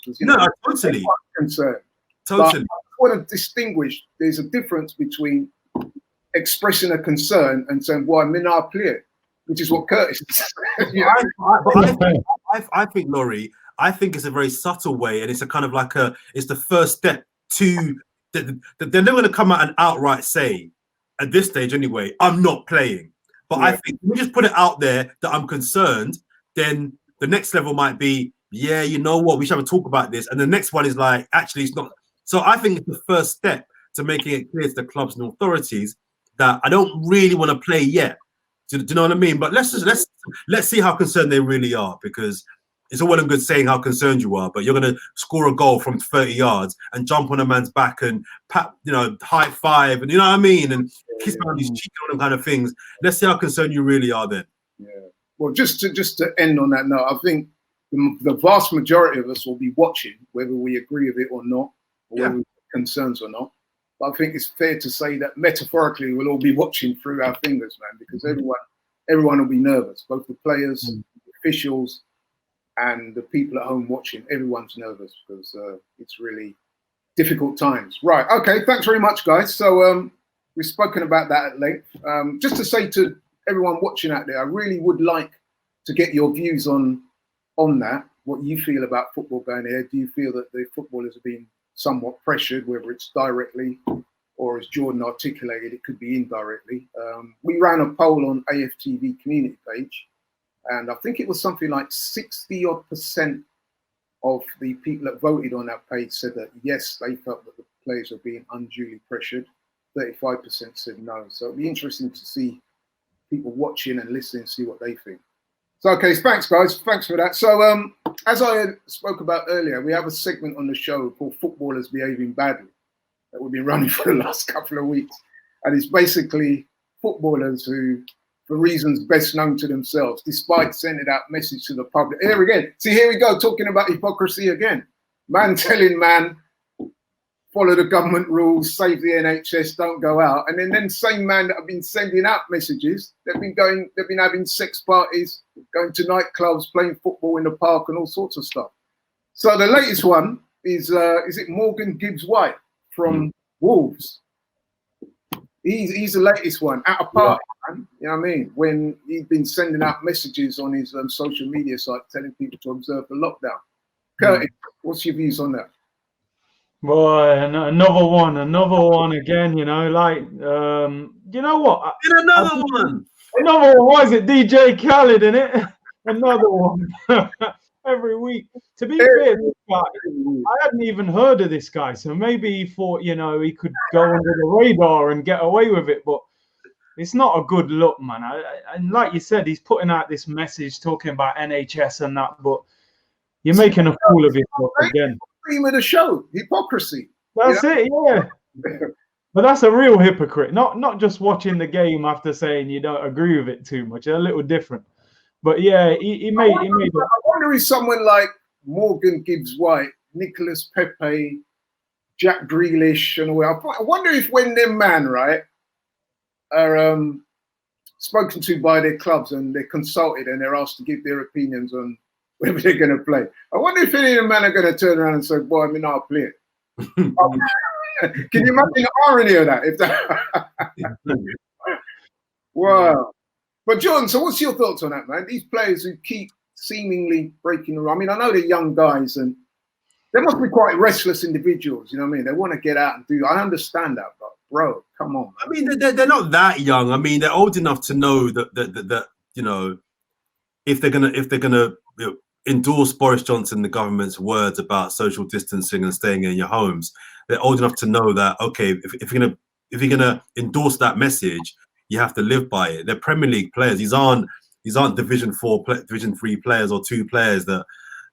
Totally. Concerned. Totally. But I want to distinguish, there's a difference between expressing a concern and saying, well, I'm in our player, which is what Curtis is. I think, Laurie, I think it's a very subtle way, and it's a kind of like it's the first step to. They're never going to come out and outright say, at this stage anyway, I'm not playing. But I think we just put it out there that I'm concerned. Then the next level might be, yeah, you know what, we should have a talk about this. And the next one is like, actually, it's not. So I think it's the first step to making it clear to the clubs and authorities that I don't really want to play yet. Do you know what I mean? But let's see how concerned they really are, because it's all well and good saying how concerned you are, but you're going to score a goal from 30 yards and jump on a man's back and pat, high five, and you know what I mean, and kiss around his cheek, all them kind of things. Let's see how concerned you really are then. Yeah. Well, just to end on that note, I think the vast majority of us will be watching, whether we agree with it or not, or whether we have concerns or not. But I think it's fair to say that metaphorically we'll all be watching through our fingers, man, because everyone will be nervous, both the players, the officials, and the people at home watching. Everyone's nervous because it's really difficult times. Right. Okay. Thanks very much, guys. So we've spoken about that at length. Just to say to everyone watching out there, I really would like to get your views on that. What you feel about football going ahead? Do you feel that the footballers are being somewhat pressured, whether it's directly or, as Jordan articulated, it could be indirectly? We ran a poll on AFTV community page, and I think it was something like 60% of the people that voted on that page said that yes, they felt that the players were being unduly pressured. 35% said no. So it'll be interesting to see people watching and listening, see what they think. So, okay, thanks, guys. Thanks for that. So, as I spoke about earlier, we have a segment on the show called Footballers Behaving Badly that we've been running for the last couple of weeks. And it's basically footballers who, for reasons best known to themselves, despite sending out message to the public. Here again. See, here we go, talking about hypocrisy again. Man telling man, follow the government rules, save the NHS, don't go out. And then same man that have been sending out messages, they've been having sex parties, going to nightclubs, playing football in the park and all sorts of stuff. So the latest one is it Morgan Gibbs-White from Wolves? He's the latest one at a party, man. You know what I mean? When he's been sending out messages on his social media site telling people to observe the lockdown. Curtis, what's your views on that? Boy, another one again, you know, like, you know what? Another one. Why is it DJ Khaled in it? Another one. Every week. To be fair, this guy, I hadn't even heard of this guy, so maybe he thought, you know, he could go under the radar and get away with it, but it's not a good look, man. And like you said, he's putting out this message talking about NHS and that, but you're making a fool of yourself again. Theme of the show, hypocrisy. That's it, yeah. But that's a real hypocrite. Not just watching the game after saying you don't agree with it too much. They're a little different. But yeah, he made it. I wonder if someone like Morgan Gibbs-White, Nicholas Pepe, Jack Grealish, and all that. I wonder if when them man, right, are spoken to by their clubs and they're consulted and they're asked to give their opinions on whether they're going to play. I wonder if any of the men are going to turn around and say, "Boy, I mean, I'll play it." Can you imagine the irony of that? If that... Wow. But John, so what's your thoughts on that, man? These players who keep seemingly breaking the rule. I mean, I know they're young guys and they must be quite restless individuals. You know what I mean? They want to get out and do. I understand that, but bro, come on. I mean, they're not that young. I mean, they're old enough to know that you know, if they're gonna endorse Boris Johnson, the government's words about social distancing and staying in your homes, they're old enough to know that, okay, if you're gonna endorse that message, you have to live by it. They're Premier League players. These aren't Division 4, Division 3 players or 2 players that,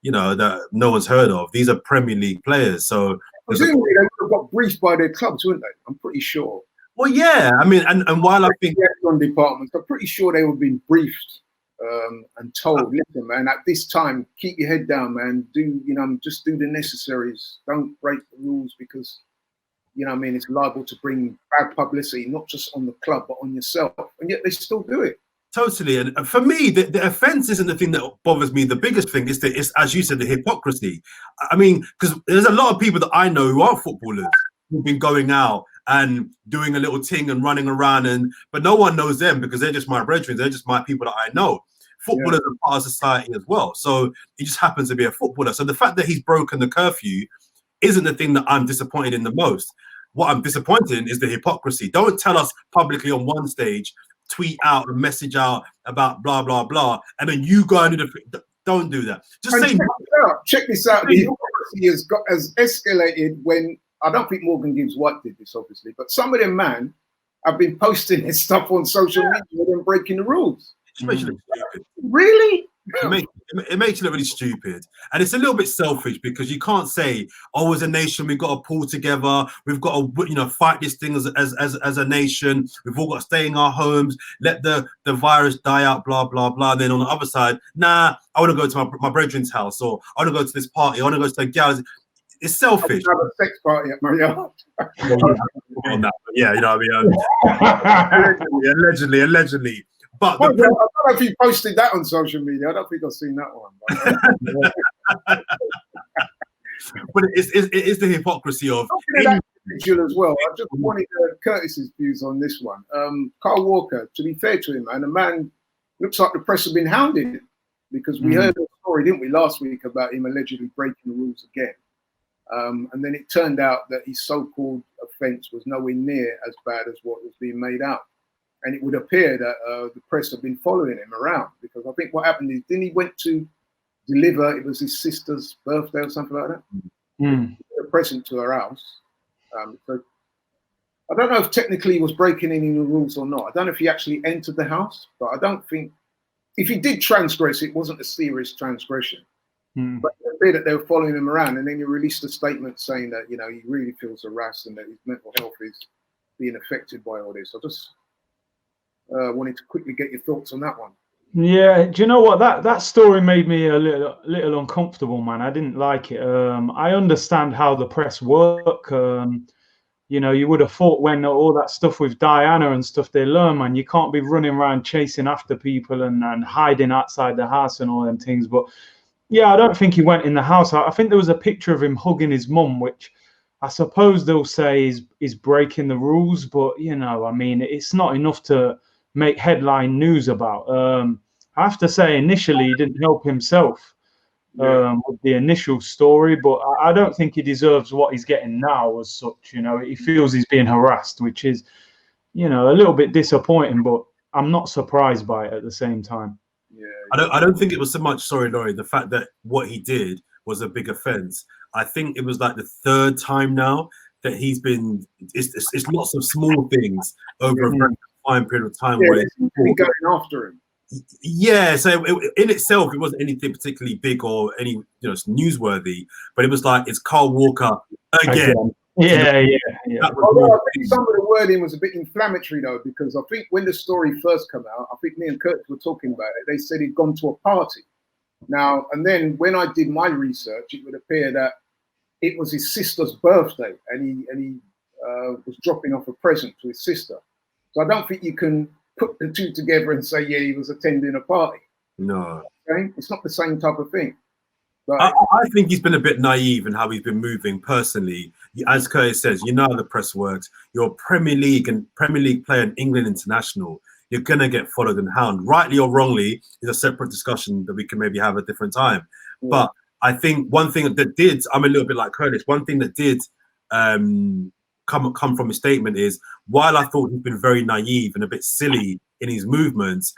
you know, that no one's heard of. These are Premier League players. So presumably they would have got briefed by their clubs, wouldn't they? I'm pretty sure. Well, yeah. I mean, and while I think departments, I'm pretty sure they would have been briefed and told, listen, man, at this time, keep your head down, man. Just do the necessaries. Don't break the rules because, you know what I mean, it's liable to bring bad publicity, not just on the club, but on yourself. And yet they still do it. Totally. And for me, the offence isn't the thing that bothers me. The biggest thing is as you said, the hypocrisy. I mean, because there's a lot of people that I know who are footballers who've been going out and doing a little ting and running around, but no one knows them because they're just my brethren. They're just my people that I know. Footballers are part of society as well. So he just happens to be a footballer. So the fact that he's broken the curfew isn't the thing that I'm disappointed in the most. What I'm disappointed in is the hypocrisy. Don't tell us publicly on one stage, tweet out and message out about blah, blah, blah, and then you go and do the... Don't do that. Just say... Check this out. The hypocrisy has escalated when... I don't think Morgan Gibbs White did this, obviously, but some of them, man, have been posting this stuff on social media and breaking the rules. It makes you look stupid. Really? It makes you look really stupid. And it's a little bit selfish because you can't say, oh, as a nation, we've got to pull together. We've got to, you know, fight this thing as a nation. We've all got to stay in our homes, let the virus die out, blah, blah, blah. And then on the other side, nah, I want to go to my brethren's house, or I want to go to this party. I want to go to the gals. It's selfish. Have a sex party at my yard. Yeah, you know what I mean? Allegedly. But I don't know if you posted that on social media. I don't think I've seen that one. But it is the hypocrisy of individual as well. I just wanted Curtis's views on this one. Carl Walker, to be fair to him, man, the man looks like the press have been hounding him, because we heard a story, didn't we, last week about him allegedly breaking the rules again. And then it turned out that his so-called offence was nowhere near as bad as what was being made out. And it would appear that the press have been following him around, because I think what happened is, didn't he went to deliver, it was his sister's birthday or something like that? A present to her house. So I don't know if technically he was breaking any rules or not. I don't know if he actually entered the house, but I don't think, if he did transgress, it wasn't a serious transgression. But it appeared that they were following him around, and then he released a statement saying that, you know, he really feels harassed and that his mental health is being affected by all this. I just wanted to quickly get your thoughts on that one. Yeah, do you know what, that story made me a little uncomfortable, man. I didn't like it. I understand how the press work. You know, you would have thought when all that stuff with Diana and stuff they learn, man, you can't be running around chasing after people and hiding outside the house and all them things. But yeah, I don't think he went in the house. I think there was a picture of him hugging his mum, which I suppose they'll say is breaking the rules. But, you know, I mean, it's not enough to make headline news about. I have to say, initially, he didn't help himself with the initial story, but I don't think he deserves what he's getting now as such. You know, he feels he's being harassed, which is, you know, a little bit disappointing, but I'm not surprised by it at the same time. Yeah, I don't think it was so much, sorry, Laurie, the fact that what he did was a big offence. I think it was like the third time now that he's been, it's lots of small things over a very fine period of time. Where he's been going after him. Yeah, so in itself, it wasn't anything particularly big or any, you know, newsworthy, but it was like, it's Carl Walker again. Yeah. Although I think some of the wording was a bit inflammatory though, because I think when the story first came out, I think me and Kurt were talking about it. They said he'd gone to a party. Now, and then when I did my research, it would appear that it was his sister's birthday, and he was dropping off a present to his sister. So I don't think you can put the two together and say, yeah, he was attending a party. No. Okay? It's not the same type of thing. But I think he's been a bit naive in how he's been moving personally. As Curtis says, you know how the press works. You're a Premier League player in England international. You're going to get followed and hounded. Rightly or wrongly is a separate discussion that we can maybe have at a different time. Yeah. But I think one thing that did, I'm a little bit like Curtis, one thing that did come from his statement is, while I thought he'd been very naive and a bit silly in his movements,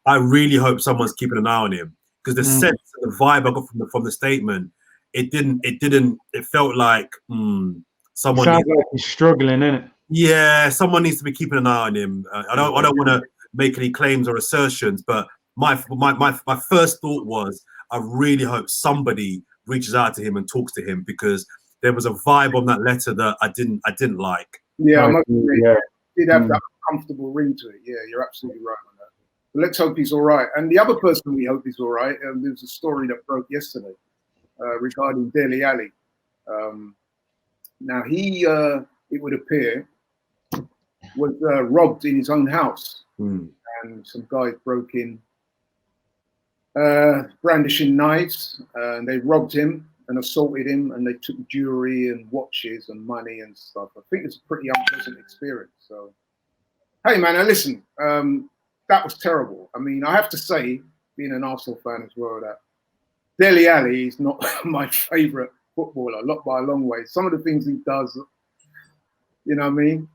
I really hope someone's keeping an eye on him, because the sense, the vibe I got from the statement, it felt like someone. Sounds like he's struggling, innit? Yeah, someone needs to be keeping an eye on him. I don't want to make any claims or assertions, but my first thought was, I really hope somebody reaches out to him and talks to him, because there was a vibe on that letter that I didn't like. Yeah, it did have that uncomfortable ring to it. Yeah, you're absolutely right on that. But let's hope he's all right. And the other person we hope is all right, there's a story that broke yesterday regarding Dele Alli. Now he, it would appear, was robbed in his own house, and some guys broke in, brandishing knives, and they robbed him and assaulted him, and they took jewelry and watches and money and stuff. I think it's a pretty unpleasant experience. So, hey man, now listen, that was terrible. I mean, I have to say, being an Arsenal fan as well, that Dele Alli is not my favourite footballer, not by a long way. Some of the things he does, you know what I mean?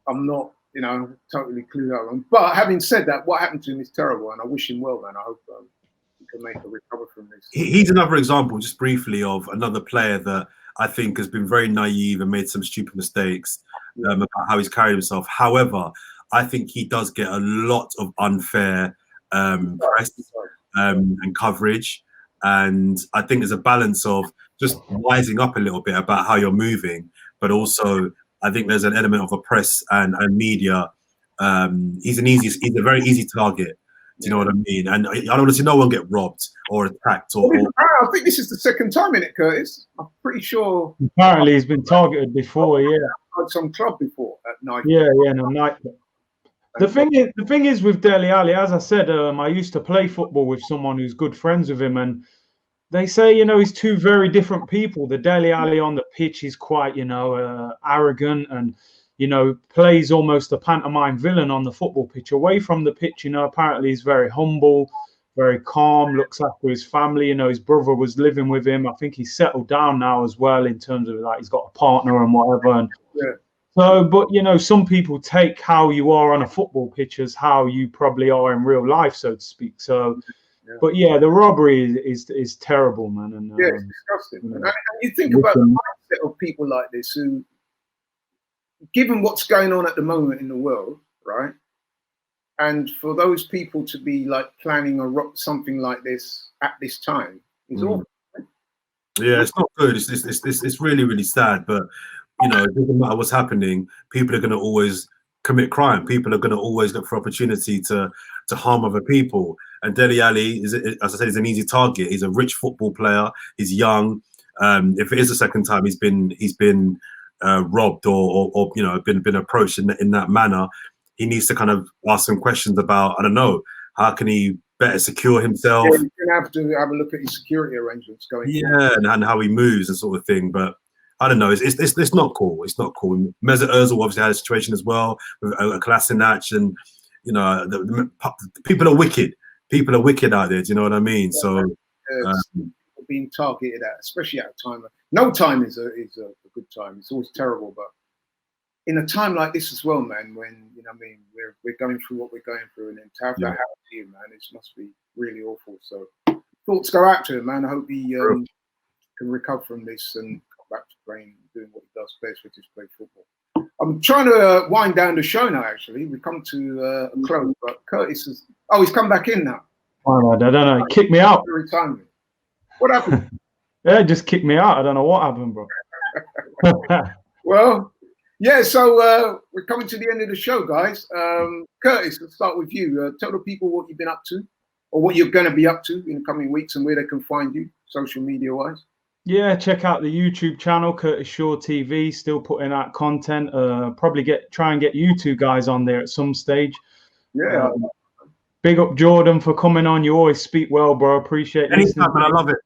I'm not, you know, totally clued out on. But having said that, what happened to him is terrible, and I wish him well, man. I hope he can make a recover from this. He's another example, just briefly, of another player that I think has been very naive and made some stupid mistakes about how he's carried himself. However, I think he does get a lot of unfair press and coverage. And I think there's a balance of just wising up a little bit about how you're moving, but also I think there's an element of a press and media. He's a very easy target. Do you know what I mean? And I don't want to see no one get robbed or attacked. I think this is the second time in it, Curtis. I'm pretty sure. Apparently, he's been targeted before. Yeah, at some club before at night. Yeah, no night. The thing is with Dele Alli, as I said, I used to play football with someone who's good friends with him, and they say, you know, he's two very different people. The Dele Alli on the pitch is quite, you know, arrogant and, you know, plays almost a pantomime villain on the football pitch. Away from the pitch, you know, apparently he's very humble, very calm, looks after his family. You know, his brother was living with him. I think he's settled down now as well in terms of, like, he's got a partner and whatever. And so, but, you know, some people take how you are on a football pitch as how you probably are in real life, so to speak. So, but yeah, the robbery is terrible, man. And it's disgusting. And you think about the mindset of people like this who, given what's going on at the moment in the world, right? And for those people to be like planning something like this at this time is awful. Yeah, it's not good. It's really, really sad. But you know, it doesn't matter what's happening. People are going to always commit crime. People are going to always look for opportunity to harm other people. And Dele Alli is, as I said, is an easy target. He's a rich football player. He's young. If it is the second time he's been robbed or you know been approached in that manner, he needs to kind of ask some questions about, I don't know, how can he better secure himself? Yeah, you're gonna have to have a look at his security arrangements going forward. and how he moves and sort of thing. But I don't know. It's not cool. It's not cool. Mesut Ozil obviously had a situation as well with a Kolasinac, and you know the people are wicked. People are wicked out there. Do you know what I mean? So being targeted at, especially at a time. No time is a good time. It's always terrible, but in a time like this as well, man, when you know, what I mean, we're going through what we're going through, and then to have that happen to you, man, it must be really awful. So thoughts go out to him, man. I hope he can recover from this and come back to playing, doing what he does best, which is play football. I'm trying to wind down the show now. Actually, we come to a close, but Curtis is. Oh, he's come back in now. Oh, I don't know. He kicked me out. What happened? Yeah, just kicked me out. I don't know what happened, bro. Well, yeah. So we're coming to the end of the show, guys. Curtis, let's start with you. Tell the people what you've been up to, or what you're going to be up to in the coming weeks, and where they can find you, social media-wise. Yeah, check out the YouTube channel, Curtis Shaw TV. Still putting out content. Probably try and get you two guys on there at some stage. Yeah. Big up Jordan for coming on. You always speak well, bro. Appreciate it. Anytime, man. I love it.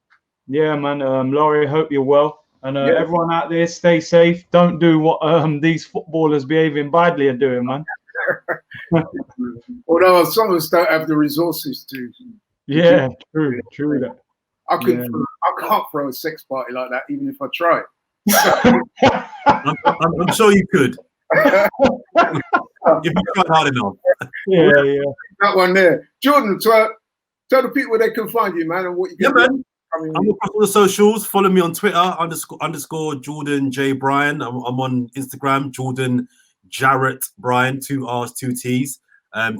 Yeah, man. Laurie, hope you're well. And everyone out there, stay safe. Don't do what these footballers behaving badly are doing, man. Although some of us don't have the resources to. Yeah, true that. I can't throw a sex party like that, even if I tried. I'm sure you could. If you tried hard enough. Yeah. That one there. Jordan, tell the people where they can find you, man, and what you can do. Man. I'm across all the socials. Follow me on Twitter, __ Jordan J. Bryan. I'm on Instagram, Jordan Jarrett Bryan, 2 R's, 2 T's.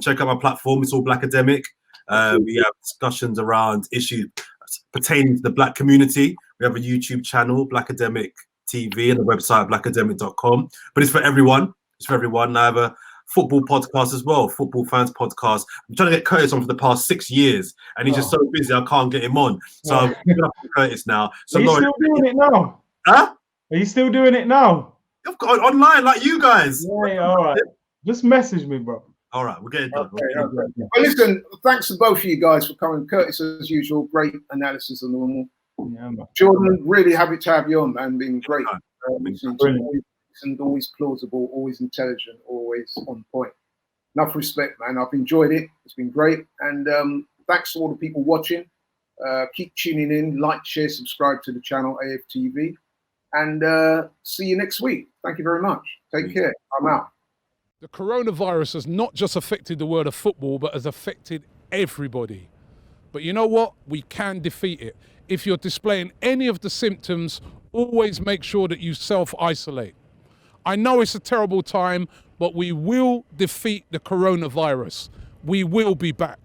Check out my platform. It's all Blackademic. We have discussions around issues pertaining to the Black community. We have a YouTube channel, Blackademic TV, and the website, blackademic.com. But it's for everyone. It's for everyone. I have a football podcast as well, Football Fans Podcast. I'm trying to get Curtis on for the past 6 years, and he's just so busy I can't get him on. So I'm picking up Curtis now. So Are you still doing it now? Huh? Are you still doing it now? I've got online like you guys. Yeah, all right. Just message me, bro. All right, we'll get it done. Okay. Well, listen, thanks to both of you guys for coming. Curtis, as usual, great analysis on normal. Yeah, man. Jordan, really happy to have you on, man. Been great. Brilliant. And always plausible, always intelligent, always on point. Enough respect, man. I've enjoyed it. It's been great. And Thanks to all the people watching. Keep tuning in, like, share, subscribe to the channel AFTV, and see you next week. Thank you very much. Take care. I'm out. The coronavirus has not just affected the world of football, but has affected everybody. But you know what? We can defeat it. If you're displaying any of the symptoms, always make sure that you self-isolate. I know it's a terrible time, but we will defeat the coronavirus. We will be back.